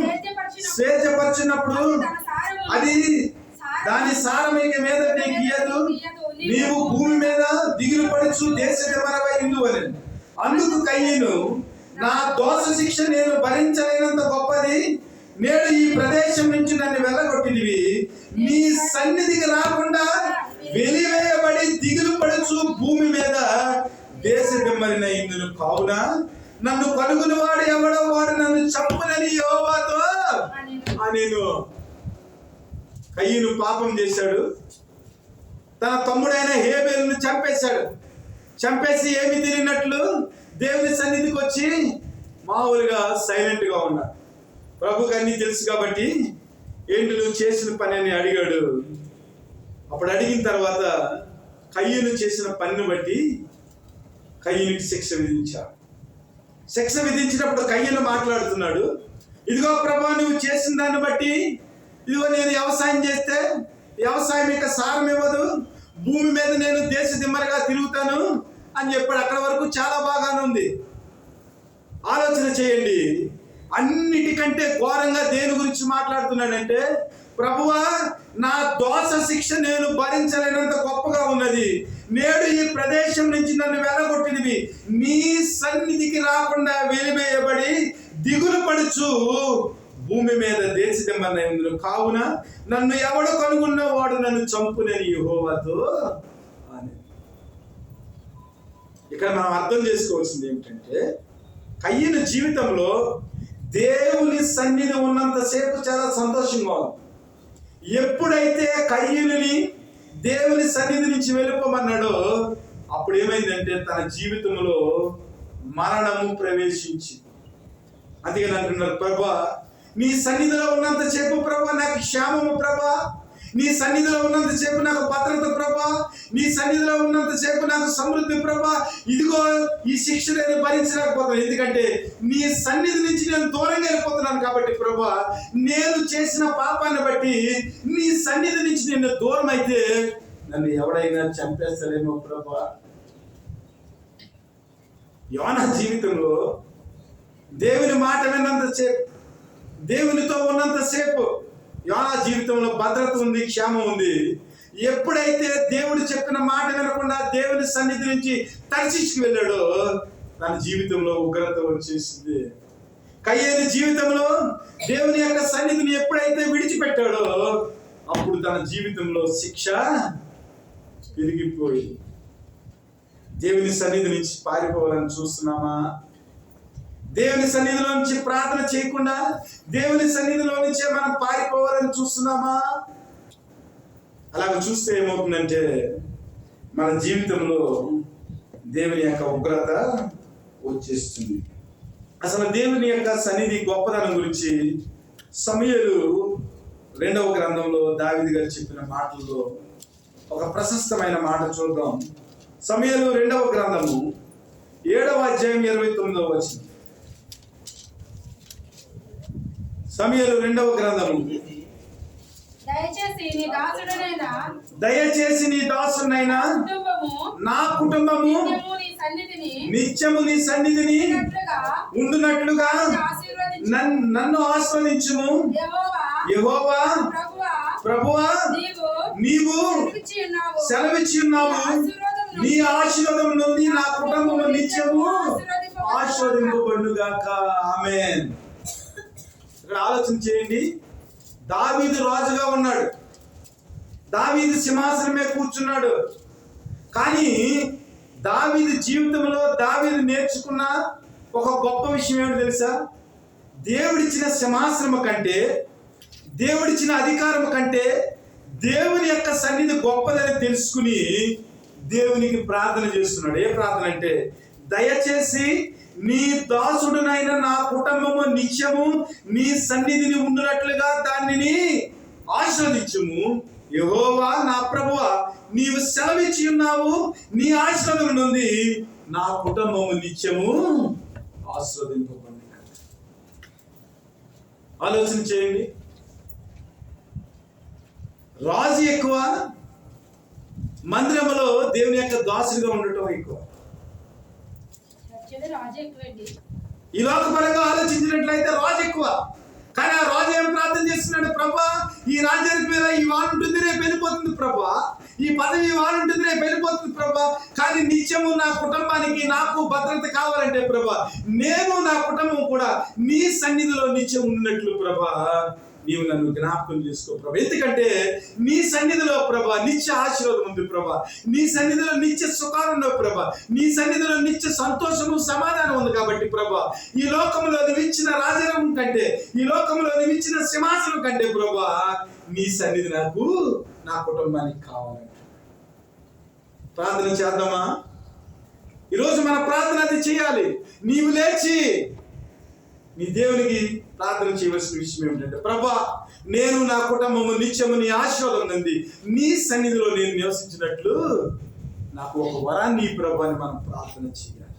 S2: సేద్యపరిచినప్పుడు అది దాని సారం ఇక మీద గీయదు, నీవు భూమి మీద దిగులు పడుచు దేశమరవై ఇందువలె. అందుకు కయ్యను, నా దోష శిక్ష నేను భరించలేనంత గొప్పది, నేడు ఈ ప్రదేశం నుంచి నన్ను వెళ్ళగొట్టినవి, నీ సన్నిధికి రాకుండా వెలివేయబడి దిగులు పడుచు భూమి మీద దేశమరిన ఇందును కావున నన్ను కలుగుని వాడు ఎవడో వాడు నన్ను చంపునని యెహోవాతో అనెను. కయ్యను పాపం చేశాడు. తన తమ్ముడైన హేబెలును చంపేశాడు. చంపేసి ఏమి తిరిగినట్లు దేవుని సన్నిధికి వచ్చి మామూలుగా సైలెంట్ గా ఉన్నాడు. ప్రభుకి అన్ని తెలుసు కాబట్టి ఏంటి నువ్వు చేసిన పని అని అడిగాడు. అప్పుడు అడిగిన తర్వాత కయ్యను చేసిన పనిని బట్టి కయ్యనుకి శిక్ష విధించాడు. శిక్ష విధించినప్పుడు కయ్యను మాట్లాడుతున్నాడు, ఇదిగో ప్రభా నువ్వు చేసిన దాన్ని బట్టి, ఇదిగో నేను వ్యవసాయం చేస్తే వ్యవసాయం ఇక సారం ఇవ్వదు, భూమి మీద నేను దేశ దిమ్మరగా తిరుగుతాను అని చెప్పాడు. అక్కడ వరకు చాలా బాగానే ఉంది. ఆలోచన చేయండి, అన్నిటికంటే ఘోరంగా దేని గురించి మాట్లాడుతున్నాడంటే, ప్రభువా నా దోష శిక్ష నేను భరించలేనంత గొప్పగా ఉన్నది, నేడు ఈ ప్రదేశం నుంచి నన్ను వెళ్ళగొట్టినవి, నీ సన్నిధికి రాకుండా వెలివేయబడి దిగులు పడుచు భూమి మీద దేశదిమ్మన్నది కావున నన్ను ఎవడు కనుగొన్న వాడు నన్ను చంపునని యెహోవాతో అని. ఇక్కడ మనం అర్థం చేసుకోవాల్సింది ఏమిటంటే, కయ్యను జీవితంలో దేవుని సన్నిధి ఉన్నంతసేపు చాలా సంతోషంగా ఉంది. ఎప్పుడైతే కయ్యనుని దేవుని సన్నిధి నుంచి వెళ్ళిపోమన్నాడో అప్పుడు ఏమైందంటే తన జీవితంలో మరణము ప్రవేశించి, అందుకని అంటున్నారు, ప్రభా నీ సన్నిధిలో ఉన్నంత సేపు ప్రభా నాకు క్షేమము ప్రభా, నీ సన్నిధిలో ఉన్నంత సేపు నాకు భద్రత ప్రభా, నీ సన్నిధిలో ఉన్నంత సేపు నాకు సమృద్ధి ప్రభా, ఇదిగో ఈ శిక్ష నేను భరించలేకపోతున్నాను, ఎందుకంటే నీ సన్నిధి నుంచి నేను దూరంగా వెళ్ళిపోతున్నాను కాబట్టి ప్రభా, నేను చేసిన పాపాన్ని బట్టి నీ సన్నిధి నుంచి నేను దూరం అయితే నన్ను ఎవడైనా చంపేస్తారేమో ప్రభా. యోనా జీవితంలో దేవుని మాట విన్నంతసేపు, దేవునితో ఉన్నంతసేపు యోనా జీవితంలో భద్రత ఉంది, క్షేమం ఉంది. ఎప్పుడైతే దేవుడు చెప్పిన మాట వినకుండా దేవుని సన్నిధి నుంచి తర్షీషుకి వెళ్ళాడో తన జీవితంలో ఉగ్రత వచ్చేసింది. కయ్యేని జీవితంలో దేవుని యొక్క సన్నిధిని ఎప్పుడైతే విడిచిపెట్టాడో అప్పుడు తన జీవితంలో శిక్ష పెరిగిపోయి దేవుని సన్నిధి నుంచి పారిపోవాలని చూస్తున్నామా? దేవుని సన్నిధిలో నుంచి ప్రార్థన చేయకుండా దేవుని సన్నిధిలో నుంచే మనం పారిపోవాలని చూస్తున్నామా? అలాగ చూస్తే ఏమవుతుందంటే మన జీవితంలో దేవుని యొక్క ఉగ్రత వచ్చేస్తుంది. అసలు దేవుని యొక్క సన్నిధి గొప్పదనం గురించి సమూయేలు 2వ గ్రంథంలో దావీదు గారు చెప్పిన మాటల్లో ఒక ప్రశస్తమైన మాట చూద్దాం. సమూయేలు 2వ గ్రంథము 7వ అధ్యాయం 29వ వచనం. సమూయేలు 2వ గ్రంథము, దయచేసి నీ దాసునైనా నా కుటుంబము నిత్యము నీ సన్నిధిని ఉండునట్లుగా నన్ను ఆస్వాదించుము. యెహోవా ప్రభువా నీవు సెలవిచ్చి ఉన్నావు, నీ ఆశీర్వాదం నుండి నా కుటుంబము నిత్యము ఆశీర్వదింపబడుగాక. ఆమేన్. ఇక్కడ ఆలోచన చేయండి. దావీదు రాజుగా ఉన్నాడు, దావీదు సింహాసనం మీద కూర్చున్నాడు. కానీ దావీదు జీవితంలో దావీదు నేర్చుకున్న ఒక గొప్ప విషయం ఏమిటో తెలుసా? దేవుడిచ్చిన సింహాసనం కంటే, దేవుడిచ్చిన అధికారం కంటే దేవుని యొక్క సన్నిధి గొప్పదని తెలుసుకుని దేవునికి ప్రార్థన చేస్తున్నాడు. ఏ ప్రార్థన అంటే, దయచేసి నీ దాసుడునైన నా కుటుంబము నిత్యము నీ సన్నిధిని ఉండునట్లుగా దానిని ఆశీర్వదించుము. యెహోవా నా ప్రభువా, నీవు సెలవిచ్చి ఉన్నావు, నీ ఆశీర్వాదం నుండి నా కుటుంబము నిత్యము ఆశీర్వదింపబడి. ఆలోచన చేయండి. రాజు ఎక్కువ, మందిరంలో దేవుని యొక్క దాసుడిగా ఉండటం ఎక్కువ. ఈ లోకపరంగా ఆలోచించినట్లయితే రాజు ఎక్కువ. కానీ ఆ రాజు ఏం ప్రార్థన చేస్తున్నాడు? ప్రభా, ఈ రాజ్యానికి మీద ఈ వారు ఉంటుంది, రేపు వెళ్ళిపోతుంది ప్రభా, ఈ పదవి వారు ఉంటుంది, రేపు వెళ్ళిపోతుంది ప్రభా, కానీ నిత్యము నా కుటుంబానికి నాకు భద్రత కావాలంటే ప్రభా, నేను నా కుటుంబం కూడా నీ సన్నిధిలో నిత్యం ఉన్నట్లు ప్రభా, నీవు నన్ను జ్ఞాపకం చేసుకో ప్రభా. ఎందుకంటే నీ సన్నిధిలో ప్రభా నిత్య ఆశీర్వాదం ఉంది ప్రభా, నీ సన్నిధిలో నిత్య సుఖాలు ఉండవు ప్రభా, నీ సన్నిధిలో నిత్య సంతోషము సమాధానం ఉంది. కాబట్టి ప్రభా, ఈ లోకంలో నువ్విచ్చిన రాజరం కంటే, ఈ లోకంలో నువ్విచ్చిన సింహాసనం కంటే ప్రభా, నీ సన్నిధి నాకు నా కుటుంబానికి కావాలంటే ప్రార్థన చేద్దామా? ఈరోజు మన ప్రార్థన అది చేయాలి. నీవు లేచి నీ దేవునికి ప్రార్థన చేయవలసిన విషయం ఏమిటంటే, ప్రభా, నేను నా కుటుంబము నిత్యము నీ ఆశీర్వాదం నుండి నీ సన్నిధిలో నేను నివసించినట్లు నాకు ఒక వరాన్ని ప్రభా అని మనం ప్రార్థన చేయాలి.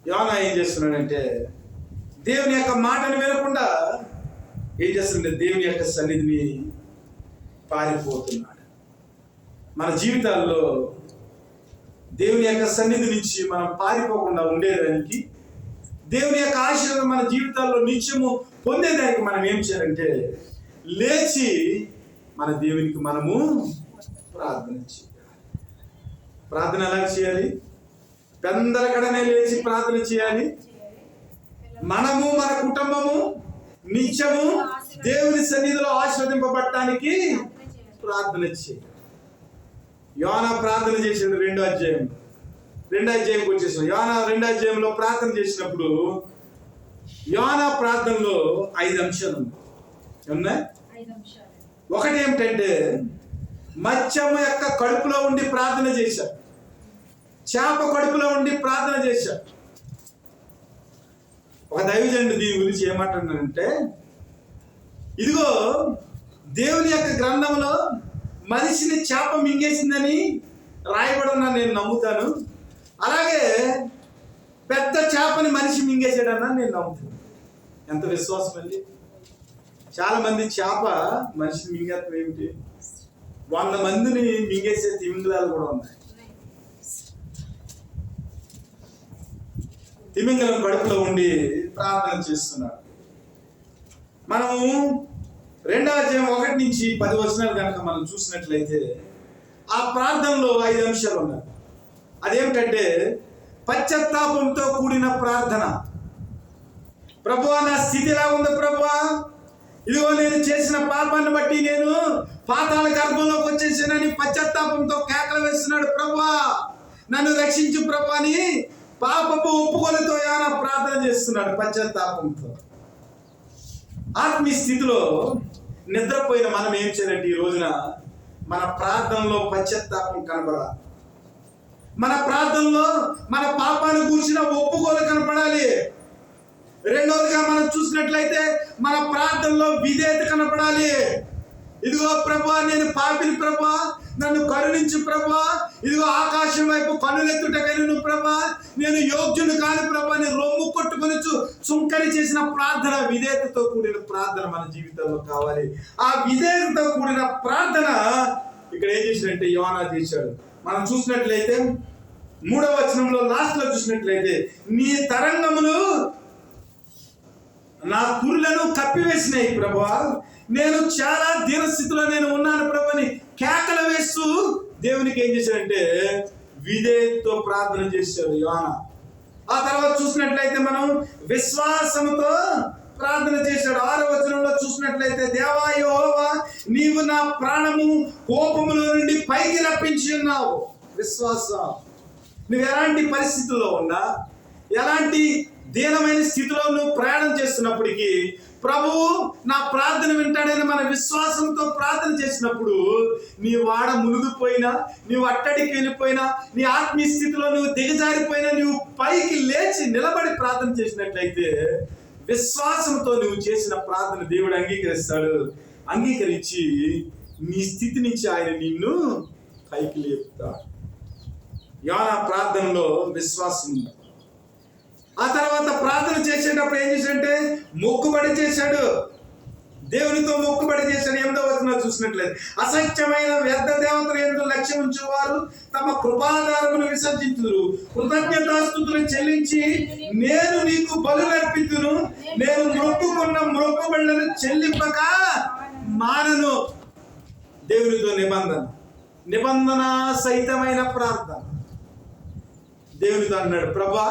S2: యోనా ఏం చేస్తున్నాడంటే, దేవుని యొక్క మాటను వినకుండా ఏం చేస్తుందంటే దేవుని యొక్క సన్నిధిని పారిపోతున్నాడు. మన జీవితాల్లో దేవుని యొక్క సన్నిధి నుంచి మనం పారిపోకుండా ఉండేదానికి, దేవుని యొక్క ఆశీర్వాదం మన జీవితాల్లో నిత్యము పొందేదానికి మనం ఏం చేయాలంటే, లేచి మన దేవునికి మనము ప్రార్థన చేయాలి. ప్రార్థన ఎలా చేయాలి? పెందలకడనే లేచి ప్రార్థన చేయాలి. మనము మన కుటుంబము నిత్యము దేవుని సన్నిధిలో ఆశీర్వదింపబడటానికి ప్రార్థన చేయాలి. యోనా ప్రార్థన చేసాడు. రెండో అధ్యాయంకి వచ్చేసాడు. యోనా 2వ అధ్యాయంలో ప్రార్థన చేసినప్పుడు యోనా ప్రార్థనలో 5 అంశాలు ఉన్నాయి. ఒకటి ఏమిటంటే, మత్స్యము యొక్క కడుపులో ఉండి ప్రార్థన చేశాడు, చేప కడుపులో ఉండి ప్రార్థన చేశాడు. ఒక దైవజనుడు దీని గురించి ఏమంటున్నాడంటే, ఇదిగో దేవుని యొక్క గ్రంథంలో మనిషిని చేప మింగేసిందని రాయబడన్నా నేను నమ్ముతాను, అలాగే పెద్ద చేపని మనిషి మింగేసాడన్నా నేను నమ్ముతాను. ఎంత విశ్వాసం అండి! చాలా మంది చేప మనిషిని మింగేస్తాం ఏమిటి, 100 మందిని మింగేసే తిమింగలాలు కూడా ఉన్నాయి. తిమింగలం కడుపులో ఉండి ప్రార్థన చేస్తున్నాడు. మనము 2వ అధ్యాయం 1 నుంచి 10 వచనాలు కనుక మనం చూసినట్లయితే, ఆ ప్రార్థనలో 5 అంశాలు ఉన్నాయి. అదేమిటంటే, పశ్చాత్తాపంతో కూడిన ప్రార్థన. ప్రభువా, నా స్థితి ఎలా ఉంది ప్రభువా, ఇదిగో నేను చేసిన పాపాన్ని బట్టి నేను పాతాళ గర్భంలోకి వచ్చేసానని పశ్చాత్తాపంతో కేకలు వేస్తున్నాడు. ప్రభువా, నన్ను రక్షించు ప్రభువా అని పాపపు ఒప్పుకొలతో యోనా ప్రార్థన చేస్తున్నాడు పశ్చాత్తాపంతో. ఆత్మీయ స్థితిలో నిద్రపోయిన మనం ఏం చేయాలంటే, ఈ రోజున మన ప్రార్థనలో పశ్చాత్తాపం కనబడాలి. మన ప్రార్థనలో మన పాపాన్ని కూర్చిన ఒప్పుకోలు కనపడాలి. రెండవదిగా మనం చూసినట్లయితే మన ప్రార్థనలో విధేయత కనపడాలి. ఇదిగో ప్రభువా, నేను పాపిని ప్రభువా, నన్ను కరుణించు ప్రభువా, ఇదిగో ఆకాశం వైపు కన్నులెత్తుటకైనను ప్రభువా, నేను యోగ్యుని కాని ప్రభువా అని రొమ్ము కొట్టుకొని సుంకరి చేసిన ప్రార్థన, విధేయతతో కూడిన ప్రార్థన మన జీవితంలో కావాలి. ఆ విధేయతతో కూడిన ప్రార్థన ఇక్కడ ఏం చేసినట్టే యోనా చేశాడు. మనం చూసినట్లయితే 3వ వచనంలో లాస్ట్ లో చూసినట్లయితే, నీ తరంగములు నా కురులను కప్పివేసినాయి ప్రభువా, నేను చాలా దీనస్థితిలో నేను ఉన్నాను ప్రభు అని కేకలు వేస్తూ దేవునికి ఏం చేశాడంటే విధేయతతో ప్రార్థన చేశాడు యోనా. ఆ తర్వాత చూసినట్లయితే మనం విశ్వాసంతో ప్రార్థన చేశాడు. 6వ వచనంలో చూసినట్లయితే, దేవా యెహోవా, నీవు నా ప్రాణము కోపములో నుండి పైకి రప్పించి ఉన్నావు. విశ్వాసం. నువ్వు ఎలాంటి పరిస్థితుల్లో ఉన్నా, ఎలాంటి దీనమైన స్థితిలో నువ్వు ప్రయాణం చేస్తున్నప్పటికీ ప్రభువు నా ప్రార్థన వింటాడని మన విశ్వాసంతో ప్రార్థన చేసినప్పుడు, నీ వాడ మునిగిపోయినా, నీవు అట్టడికి వెళ్ళిపోయినా, నీ ఆత్మీయ స్థితిలో నువ్వు దిగజారిపోయినా, నువ్వు పైకి లేచి నిలబడి ప్రార్థన చేసినట్లయితే విశ్వాసంతో నువ్వు చేసిన ప్రార్థన దేవుడు అంగీకరిస్తాడు. అంగీకరించి నీ స్థితి నుంచి ఆయన నిన్ను పైకి లేపుతాడు. యోనా ప్రార్థనలో విశ్వాసం ఉంది. ఆ తర్వాత ప్రార్థన చేసేటప్పుడు ఏం చేశాడంటే మొక్కుబడి చేశాడు. దేవునితో మొక్కుబడి చేశాడు. 8వ వచనం చూసినట్లయితే, అసత్యమైన వ్యర్థ దేవతల యందు లక్ష్యం ఉంచువారు తమ కృపాధారమును విసర్జించుదురు. కృతజ్ఞతాస్తుతులు చెల్లించి నేను నీకు బలులర్పించును. నేను మొక్కుకున్న మొక్కుబడులను చెల్లింపక మానను. దేవునితో నిబంధన సహితమైన ప్రార్థన. దేవునితో అన్నాడు, ప్రభా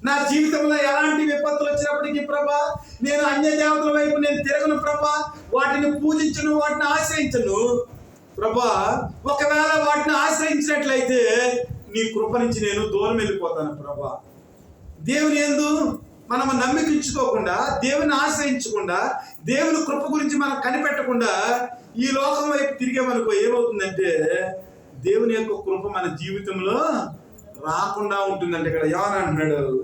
S2: నా జీవితంలో ఎలాంటి విపత్తులు వచ్చినప్పటికీ ప్రభా, నేను అన్య దేవతల వైపు నేను తిరగను ప్రభా, వాటిని పూజించను, వాటిని ఆశ్రయించను ప్రభా. ఒకవేళ వాటిని ఆశ్రయించినట్లయితే నీ కృప నుంచి నేను దూరం వెళ్ళిపోతాను ప్రభా. దేవుని యందు మనం నమ్మికించుకోకుండా, దేవుని ఆశ్రయించకుండా, దేవుని కృప గురించి మనం కనిపెట్టకుండా ఈ లోకం వైపు తిరిగేమనుకో ఏమవుతుందంటే దేవుని యొక్క కృప మన జీవితంలో రాకుండా ఉంటుందంటే ఇక్కడ యోనా అంటున్నాడు,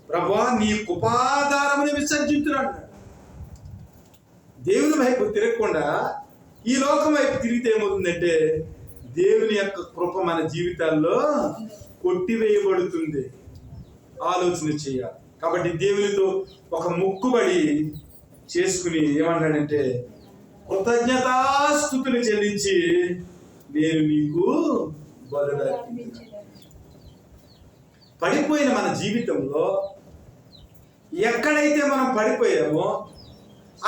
S2: ప్రభా నీ కృపాధారముని విసర్జించును అన్నాడు. దేవుని వైపు తిరగకుండా ఈ లోకం వైపు తిరిగితే ఏమవుతుందంటే దేవుని యొక్క కృప మన జీవితాల్లో కొట్టివేయబడుతుంది. ఆలోచన చేయాలి. కాబట్టి దేవునితో ఒక మొక్కుబడి చేసుకుని ఏమన్నాడంటే, కృతజ్ఞతాస్తుతులు చెల్లించి నేను నీకు బలులర్పించును. పడిపోయిన మన జీవితంలో ఎక్కడైతే మనం పడిపోయామో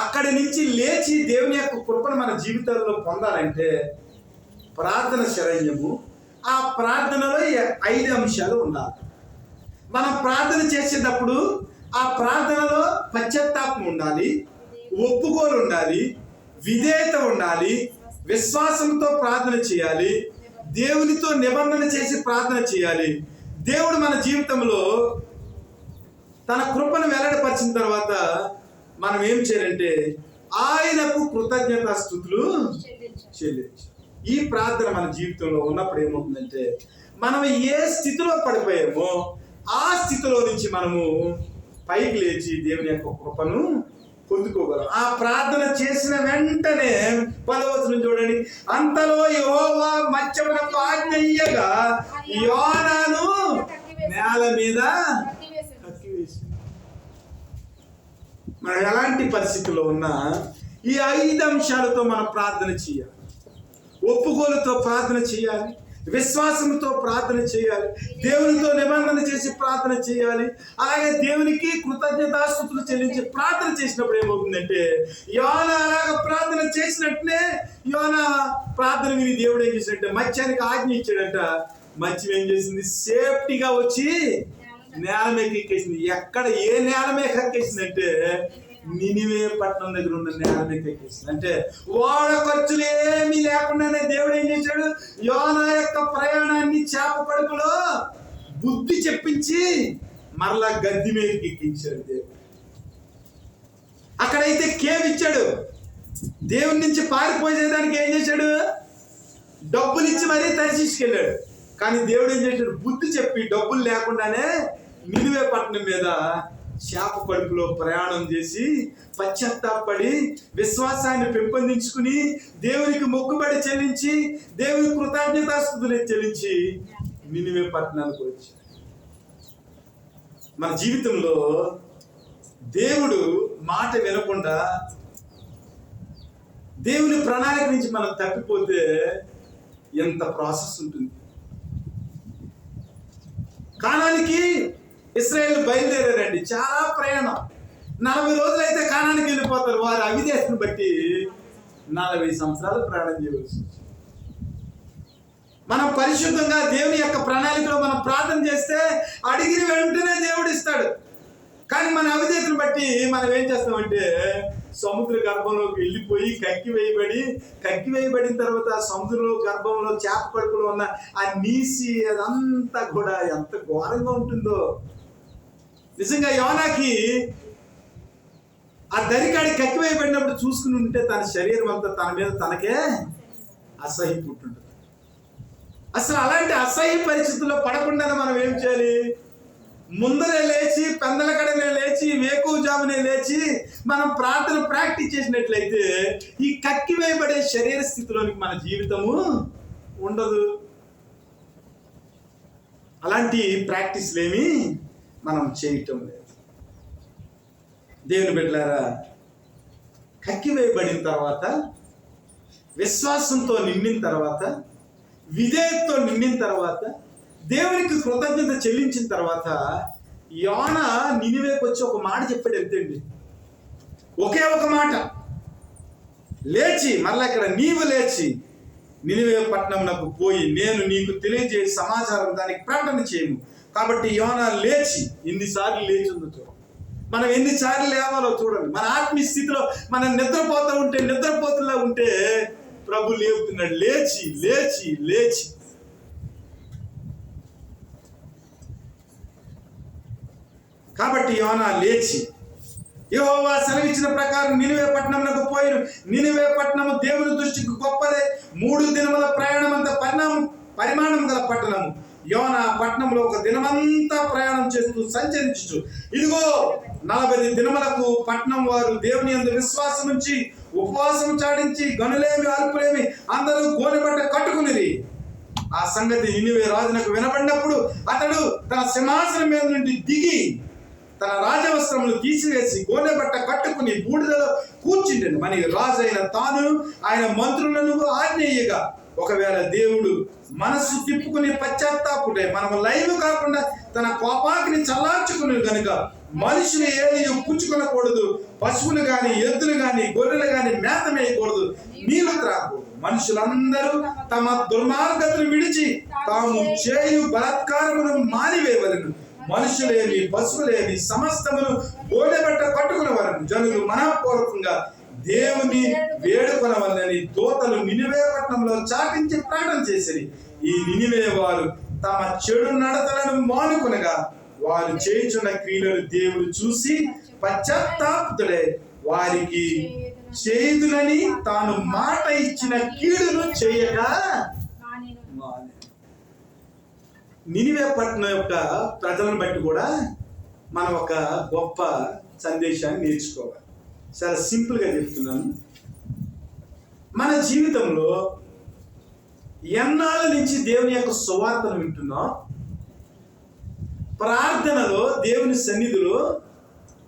S2: అక్కడి నుంచి లేచి దేవుని యొక్క కృపను మన జీవితాల్లో పొందాలంటే ప్రార్థన శరణ్యము. ఆ ప్రార్థనలో 5 అంశాలు ఉండాలి. మనం ప్రార్థన చేసేటప్పుడు ఆ ప్రార్థనలో పశ్చాత్తాపం ఉండాలి, ఒప్పుకోలు ఉండాలి, విధేయత ఉండాలి, విశ్వాసంతో ప్రార్థన చేయాలి, దేవునితో నిబంధన చేసి ప్రార్థన చేయాలి. దేవుడు మన జీవితంలో తన కృపను వెల్లడిపరిచిన తర్వాత మనం ఏం చేయాలంటే ఆయనకు కృతజ్ఞతాస్తుతులు చెల్లించాలి. ఈ ప్రార్థన మన జీవితంలో ఉన్నప్పుడు ఏమవుతుందంటే మనం ఏ స్థితిలో పడిపోయామో ఆ స్థితిలో నుంచి మనము పైకి లేచి దేవుని యొక్క కృపను పొందుకోగలం. ఆ ప్రార్థన చేసిన వెంటనే 10వ వచనం చూడండి, అంతలో యెహోవా మత్స్యమునకు ఆజ్ఞ ఇయ్యగా యోనాను నేల మీద కక్కివేసి. మనం ఎలాంటి పరిస్థితుల్లో ఉన్నా ఈ 5 అంశాలతో మనం ప్రార్థన చేయాలి. ఒప్పుకోలుతో ప్రార్థన చేయాలి, విశ్వాసంతో ప్రార్థన చేయాలి, దేవునితో నిబంధన చేసి ప్రార్థన చేయాలి. అలాగే దేవునికి కృతజ్ఞతాస్తుతులు చెల్లించి ప్రార్థన చేసినప్పుడు ఏమవుతుందంటే యోనా అలాగ ప్రార్థన చేసినట్టునే యోనా ప్రార్థన విని దేవుడు ఏం చేసినట్టే మత్స్యానికి ఆజ్ఞ ఇచ్చాడంట. మత్స్యం ఏం చేసింది? సేఫ్టీగా వచ్చి నేల మీద ఎక్కేసింది. ఎక్కడ ఏ నేల మీద ఎక్కేసిందంటే నినివే పట్టణం దగ్గర ఉన్న నేల మీద ఎక్కేసింది. అంటే ఓడ ఖర్చులు ఏమీ లేకుండానే దేవుడు ఏం చేశాడు? యోనా యొక్క ప్రయాణాన్ని చేప కడుపులో బుద్ధి చెప్పించి మరలా గద్దె మీదకి ఎక్కించాడు దేవుడు. అక్కడైతే కేవ్ ఇచ్చాడు. దేవుడి నుంచి పారిపోయేదానికి ఏం చేశాడు? డబ్బులు ఇచ్చి మరీ తరిచికెళ్ళాడు. కానీ దేవుడు ఏం చేశాడు? బుద్ధి చెప్పి డబ్బులు లేకుండానే నినివే పట్టణం మీద చేప కడుపులో ప్రయాణం చేసి పశ్చాత్తాపడి విశ్వాసాన్ని పెంపొందించుకుని దేవునికి మొక్కుబడి చెల్లించి దేవుని కృతజ్ఞతాస్తుతులు చెల్లించి నినివే పట్టణానికి వచ్చాడు. మన జీవితంలో దేవుడు మాట వినకుండా దేవుని ప్రణాళిక నుంచి మనం తప్పిపోతే ఎంత ప్రాసెస్ ఉంటుంది. కానానికి ఇశ్రాయేలు బయలుదేరారండి. చాలా ప్రయాణం. 40 రోజులైతే కానానికి వెళ్ళిపోతారు. వారి అవిధేయతను బట్టి 40 సంవత్సరాలు ప్రయాణం చేయవలసి వచ్చింది. మనం పరిశుద్ధంగా దేవుని యొక్క ప్రణాళికలో మనం ప్రార్థన చేస్తే అడిగిన వెంటనే దేవుడు ఇస్తాడు. కానీ మన అవిధేతను బట్టి మనం ఏం చేస్తామంటే సముద్ర గర్భంలోకి వెళ్ళిపోయి కక్కి వేయబడిన తర్వాత సముద్రంలో గర్భంలో చేప కడుపులో ఉన్న ఆ నీసి అదంతా కూడా ఎంత ఘోరంగా ఉంటుందో. నిజంగా యోనాకి ఆ దరికాడి కక్కి వేయబడినప్పుడు చూసుకుని ఉంటే తన శరీరం అంతా తన మీద తనకే అసహ్యం పుట్టుంటుంది. అసలు అలాంటి అసహ్య పరిస్థితుల్లో పడకుండా మనం ఏం చేయాలి? ముందరే లేచి, పెందల కడనే లేచి, వేకువజామునే లేచి మనం ప్రార్థన ప్రాక్టీస్ చేసినట్లయితే ఈ కక్కి వేయబడే శరీర స్థితిలోనికి మన జీవితము ఉండదు. అలాంటి ప్రాక్టీస్లేమి మనం చేయటం లేదు. దేవుని బిడ్డలారా, కక్కి వేయబడిన తర్వాత, విశ్వాసంతో నిండిన తర్వాత, విధేయతతో నిండిన తర్వాత, దేవునికి కృతజ్ఞత చెల్లించిన తర్వాత యోన నినివేకి వచ్చి ఒక మాట చెప్పాడు. ఎంతండి? ఒకే ఒక మాట. లేచి, మరలా ఇక్కడ నీవు లేచి నినివే పట్టణంకు పోయి నేను నీకు తెలియజేసే సమాచారం దానికి ప్రకటన చేయము. కాబట్టి యోన లేచి, ఎన్నిసార్లు లేచి ఉందో చూడండి. మనం ఎన్నిసార్లు లేవాలో చూడండి. మన ఆత్మీయ స్థితిలో మనం నిద్రపోతులా ఉంటే ప్రభు లేపుతున్నాడు, లేచి లేచి లేచి. కాబట్టి యోనా లేచి యెహోవా సెలవిచ్చిన ప్రకారం నినివే పట్టణంకు పోయిను. నినివే పట్టణము దేవుని దృష్టికి గొప్పదే, 3 దినముల ప్రయాణం అంత పరిమాణం గల పట్టణము. యోనా పట్టణంలో ఒక దినమంతా ప్రయాణం చేస్తూ సంచరించు. ఇదిగో 40 దినములకు పట్టణం వారు దేవుని యందు విశ్వాసం ఉంచి ఉపవాసం చాటించి గనులేమి అల్పులేమి అందరూ గోనెబట్ట కట్టుకునిరి. ఆ సంగతి నినివే రాజునకు వినబడినప్పుడు అతడు తన సింహాసనం మీద నుండి దిగి తన రాజవస్త్రములు తీసివేసి గోనెబట్ట కట్టుకుని బూడిదలో కూర్చుండెను. మరి రాజు అయిన తాను ఆయన మంత్రులను ఆజ్ఞేయగా, ఒకవేళ దేవుడు మనస్సు తిప్పుకుని పశ్చాత్తాపుడే మనము లైవ్ కాకుండా తన కోపాగ్ని చల్లార్చుకుని గనుక మనుషులు ఏది పుచ్చుకొనకూడదు, పశువులు గాని ఎద్దులు గాని గొర్రెలు గాని మేత వేయకూడదు, నీళ్లు త్రాగకూడదు. మనుషులందరూ తమ దుర్మార్గతను విడిచి తాము చేయు బలాత్కారమును మానివేయవలెను. మనుషులేమి పశువులేమి సమస్తమును గోనెబట్ట కట్టుకునేవారు. జనులు మనఃపూర్వకంగా దేవుని వేడుకొనవలని దూతలు నినివే పట్టణంలో చాటించి ప్రకటన చేసిరి. ఈ నినివే వారు తమ చెడు నడతలను మానుకొనగా వారు చేయుచున్న క్రియలను దేవుడు చూసి పశ్చాత్తాపుతుడే వారికి చేయుదునని తాను మాట ఇచ్చిన కీడును చేయక నినివే పట్టణం యొక్క ప్రజలను బట్టి కూడా మనం ఒక గొప్ప సందేశాన్ని నేర్చుకోవాలి. చాలా సింపుల్గా చెప్తున్నాను. మన జీవితంలో ఎన్నాళ్ళ నుంచి దేవుని యొక్క సువార్తను వింటున్నాం, ప్రార్థనలో దేవుని సన్నిధిలో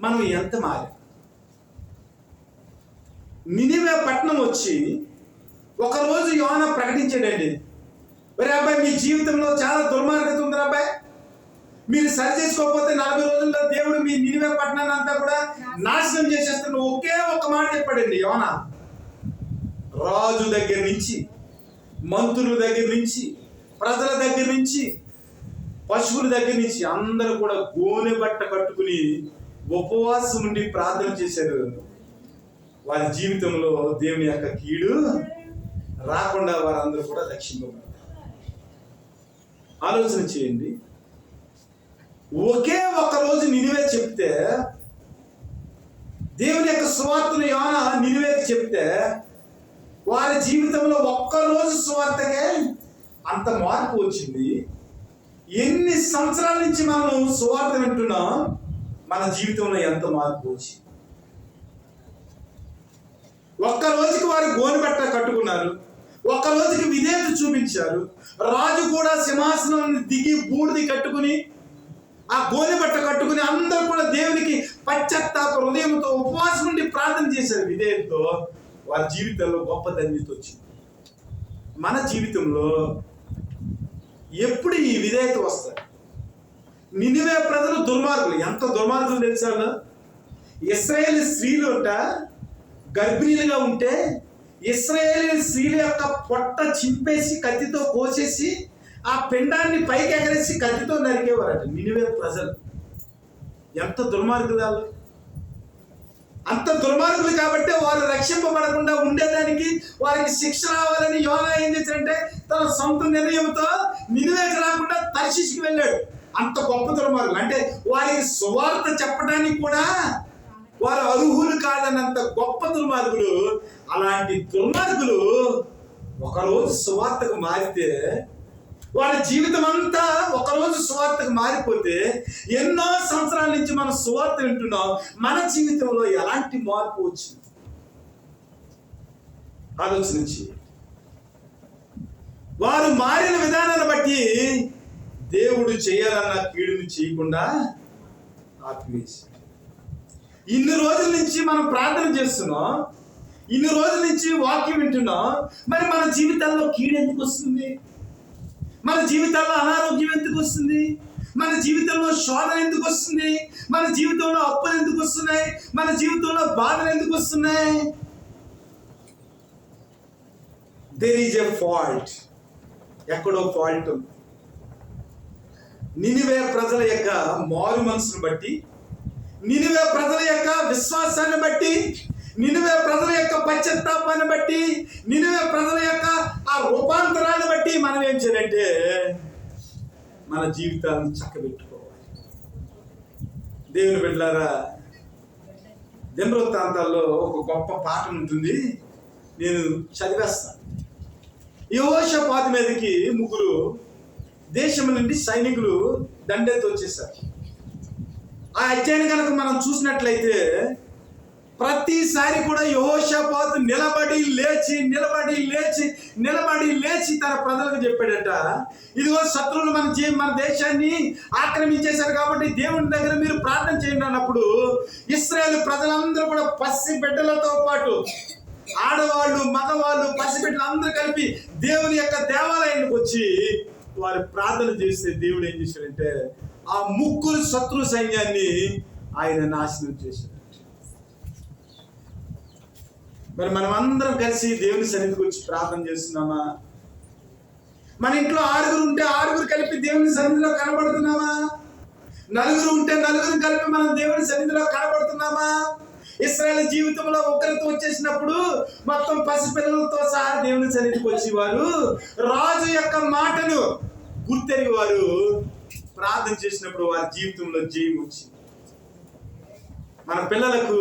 S2: మనం ఎంత మారాం. నినివే పట్టణం వచ్చి ఒకరోజు యోనా ప్రకటించాడండి, మరి అబ్బాయి మీ జీవితంలో చాలా దుర్మార్గత ఉంది అబ్బాయి, మీరు సరి చేసుకోకపోతే 40 రోజుల్లో దేవుడు మీ నినివే పట్టణాన్ని అంతా కూడా నాశనం చేసేస్తాడు. ఒకే ఒక మాట చెప్పాడండి యోనా. రాజు దగ్గర నుంచి, మంత్రుల దగ్గర నుంచి, ప్రజల దగ్గర నుంచి, పశువుల దగ్గర నుంచి అందరూ కూడా గోనె బట్ట కట్టుకుని ఉపవాసం ఉండి ప్రార్థన చేశారు. వారి జీవితంలో దేవుని యొక్క కీడు రాకుండా వారందరూ కూడా రక్షింపబడ్డారు. ఆలోచన చేయండి. ఒకే ఒక రోజు నినివే చెప్తే, దేవుని యొక్క సువార్తను యోనా నినివేకి చెప్తే వారి జీవితంలో ఒక్కరోజు సువార్తకే అంత మార్పు వచ్చింది. ఎన్ని సంవత్సరాల నుంచి మనం సువార్త వింటున్నాం, మన జీవితంలో ఎంత మార్పు వచ్చింది. ఒక్క రోజుకి వారు గోనెబట్ట కట్టుకున్నారు, ఒక్క రోజుకి విధేయత చూపించారు. రాజు కూడా సింహాసనం దిగి బూడిది కట్టుకుని ఆ గోనెబట్ట కట్టుకుని అందరూ కూడా దేవునికి పశ్చాత్తాప హృదయంతో ఉపవాసం నుండి ప్రార్థన చేశారు. విధేయతతో వారి జీవితంలో గొప్ప ధన్యత వచ్చింది. మన జీవితంలో ఎప్పుడు ఈ విధేయత వస్తుంది? నినివే ప్రజలు దుర్మార్గులు. ఎంత దుర్మార్గులు తెలుసా? ఇశ్రాయేలు స్త్రీలు గర్భిణీలుగా ఉంటే ఇశ్రాయేలు స్త్రీల యొక్క పొట్ట చింపేసి కత్తితో కోసేసి ఆ పిండాన్ని పైకి ఎగరేసి కత్తితో నరికేవారట నినివే ప్రజలు. ఎంత దుర్మార్గులు వాళ్ళు. అంత దుర్మార్గులు కాబట్టి వారు రక్షింపబడకుండా ఉండేదానికి వారికి శిక్ష రావాలని యోనా ఏం చేశాడంటే తన సొంత నిర్ణయంతో నినివేకి రాకుండా తర్షీషుకి వెళ్ళాడు. అంత గొప్ప దుర్మార్గులు, అంటే వారికి సువార్త చెప్పడానికి కూడా వారు అర్హులు కాదన్నంత గొప్ప దుర్మార్గులు. అలాంటి దుర్మార్గులు ఒకరోజు సువార్తకు మారితే వాళ్ళ జీవితం అంతా ఒకరోజు సువార్తకు మారిపోతే ఎన్నో సంవత్సరాల నుంచి మనం సువార్త వింటున్నాం, మన జీవితంలో ఎలాంటి మార్పు వచ్చింది ఆలోచించి. వారు మారిన విధానాన్ని బట్టి దేవుడు చేయాలన్న కీడుని చేయకుండా ఆపివేసి. ఇన్ని రోజుల నుంచి మనం ప్రార్థన చేస్తున్నాం, ఇన్ని రోజుల నుంచి వాక్యం వింటున్నాం, మరి మన జీవితాల్లో కీడు ఎందుకు వస్తుంది? మన జీవితాల్లో అనారోగ్యం ఎందుకు వస్తుంది? మన జీవితంలో శోధన ఎందుకు వస్తుంది? మన జీవితంలో అప్పులు ఎందుకు వస్తున్నాయి? మన జీవితంలో బాధలు ఎందుకు వస్తున్నాయి? దేర్ ఈజ్ ఎ ఫాల్ట్, ఎక్కడో ఫాల్ట్ ఉంది. నినివే ప్రజల యొక్క మారు మనసును బట్టి, నినివే ప్రజల యొక్క విశ్వాసాన్ని బట్టి, నినివే ప్రజల యొక్క పశ్చాత్తాపాన్ని బట్టి, నినివే ప్రజల యొక్క ఆ రూపాంతరాన్ని బట్టి మనం ఏం చేయాలంటే మన జీవితాలను చక్కబెట్టుకోవాలి. దేవుని బిడ్డలారా, దినవృత్తాంతాల్లో ఒక గొప్ప పాఠం ఉంటుంది, నేను చదివేస్తాను. యెహోషాపాతు మీదకి 3 దేశం నుండి సైనికులు దండెత్తి వచ్చేసారు. ఆ అధ్యాయం కనుక మనం చూసినట్లయితే ప్రతిసారి కూడా యెహోషాపాతు నిలబడి లేచి తన ప్రజలకు చెప్పాడట, ఇదిగో శత్రువులు మన దేశాన్ని ఆక్రమించేశారు కాబట్టి దేవుని దగ్గర మీరు ప్రార్థన చేయండి అన్నప్పుడు ఇశ్రాయేలు ప్రజలందరూ కూడా పసి బిడ్డలతో పాటు ఆడవాళ్ళు, మగవాళ్ళు, పసిబిడ్డలు అందరూ కలిపి దేవుని యొక్క దేవాలయానికి వచ్చి వారు ప్రార్థన చేస్తే దేవుడు ఏం చేశాడంటే ఆ 3 శత్రు సైన్యాన్ని ఆయన నాశనం చేశాడు. మరి మనం అందరం కలిసి దేవుని సన్నిధికి వచ్చి ప్రార్థన చేస్తున్నామా? మన ఇంట్లో 6 ఉంటే 6 కలిపి దేవుని సన్నిధిలో కనబడుతున్నామా? 4 ఉంటే 4 కలిపి మనం దేవుని సన్నిధిలో కనబడుతున్నామా? ఇశ్రాయేలు జీవితంలో ఉగ్రత వచ్చేసినప్పుడు మొత్తం పసిపిల్లలతో సహా దేవుని సన్నిధికి వచ్చేవారు. రాజు యొక్క మాటను గుర్తెరిగి వారు ప్రార్థన చేసినప్పుడు వారి జీవితంలో జయం వచ్చింది. మన పిల్లలకు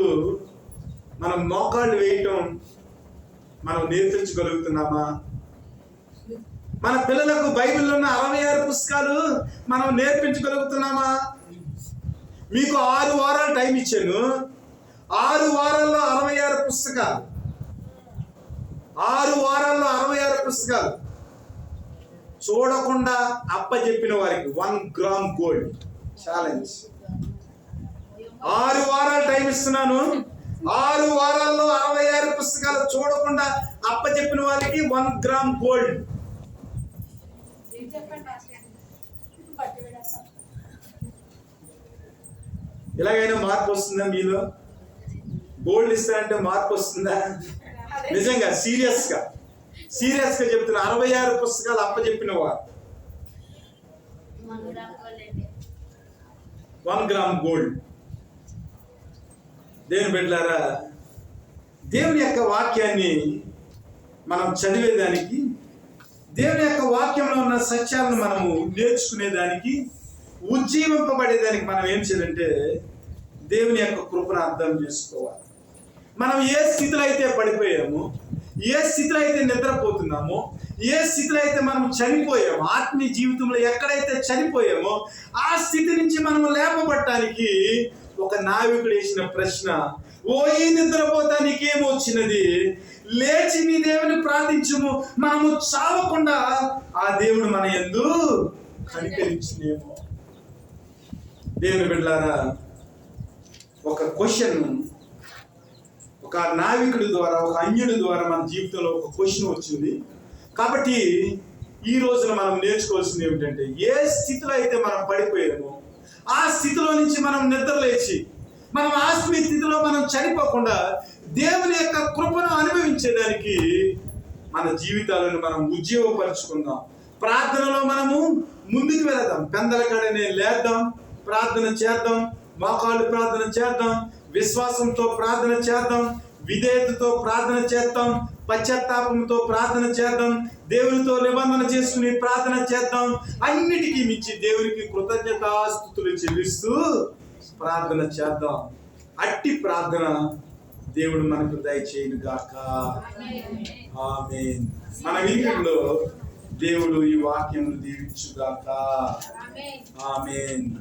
S2: మనం మోకాళ్ళు వేయటం మనం నేర్పించగలుగుతున్నామా? మన పిల్లలకు బైబిల్లో ఉన్న 66 పుస్తకాలు మనం నేర్పించగలుగుతున్నామా? మీకు 6 వారాలు టైం ఇచ్చాను. 6 వారాల్లో 66 పుస్తకాలు, 6 వారాల్లో 66 పుస్తకాలు చూడకుండా అప్పచెప్పిన వారికి 1 గ్రామ్ గోల్డ్ ఛాలెంజ్. 6 వారాలు టైం ఇస్తున్నాను. 6 వారాల్లో 66 పుస్తకాలు చూడకుండా అప్పచెప్పిన వారికి 1 గ్రామ్ గోల్డ్. ఇలాగైనా మార్పు వస్తుందా మీలో? గోల్డ్ ఇస్తారంటే మార్పు వస్తుందా? నిజంగా సీరియస్ గా చెప్తున్నా. 66 పుస్తకాలు అప్పచెప్పిన వారు 1 గ్రామ్ గోల్డ్. దేవుని బిడ్డలారా, దేవుని యొక్క వాక్యాన్ని మనం చదివేదానికి, దేవుని యొక్క వాక్యంలో ఉన్న సత్యాలను మనము నేర్చుకునేదానికి, ఉజ్జీవింపబడేదానికి మనం ఏం చేయాలంటే దేవుని యొక్క కృపను అర్థం చేసుకోవాలి. మనం ఏ స్థితిలో అయితే పడిపోయామో, ఏ స్థితిలో అయితే నిద్రపోతున్నామో, ఏ స్థితిలో అయితే మనం చనిపోయామో, ఆత్మీయ జీవితంలో ఎక్కడైతే చనిపోయామో ఆ స్థితి నుంచి మనం లేపబడటానికి ఒక నావికుడు వేసిన ప్రశ్న, ఓ ఈ నిద్రపోతా నీకేమొచ్చినది, లేచి నీ దేవుని ప్రార్థించుము, మనము చావకుండా ఆ దేవుడు మన యందు కనికరించునేమో. దేవుని బిడ్డలారా, ఒక క్వశ్చన్, ఒక నావికుడి ద్వారా, ఒక అన్యుడి ద్వారా మన జీవితంలో ఒక క్వశ్చన్ వచ్చింది. కాబట్టి ఈ రోజున మనం నేర్చుకోవాల్సింది ఏమిటంటే, ఏ స్థితిలో అయితే మనం పడిపోయామో ఆ స్థితిలో నుంచి మనం నిద్రలేచి మనం ఆత్మీయ స్థితిలో మనం చనిపోకుండా దేవుని యొక్క కృపను అనుభవించేదానికి మన జీవితాలను మనం ఉజ్జీవపరుచుకుందాం. ప్రార్థనలో మనము ముందుకు వెళదాం, పెందల కాడనే లేద్దాం, ప్రార్థన చేద్దాం, మోకాళ్ళు ప్రార్థన చేద్దాం, విశ్వాసంతో ప్రార్థన చేద్దాం, విధేయతతో ప్రార్థన చేద్దాం, పశ్చాత్తాపంతో ప్రార్థన చేద్దాం, దేవునితో నిబంధన చేసుకుని ప్రార్థన చేద్దాం. అన్నిటికీ మించి దేవునికి కృతజ్ఞతాస్తుతులు చెల్లిస్తూ ప్రార్థన చేద్దాం. అట్టి ప్రార్థన దేవుడు మనకు దయచేయును గాక. ఆమేన్. మన వీరిలో దేవుడు ఈ వాక్యమును దీవించుగాక. ఆమేన్.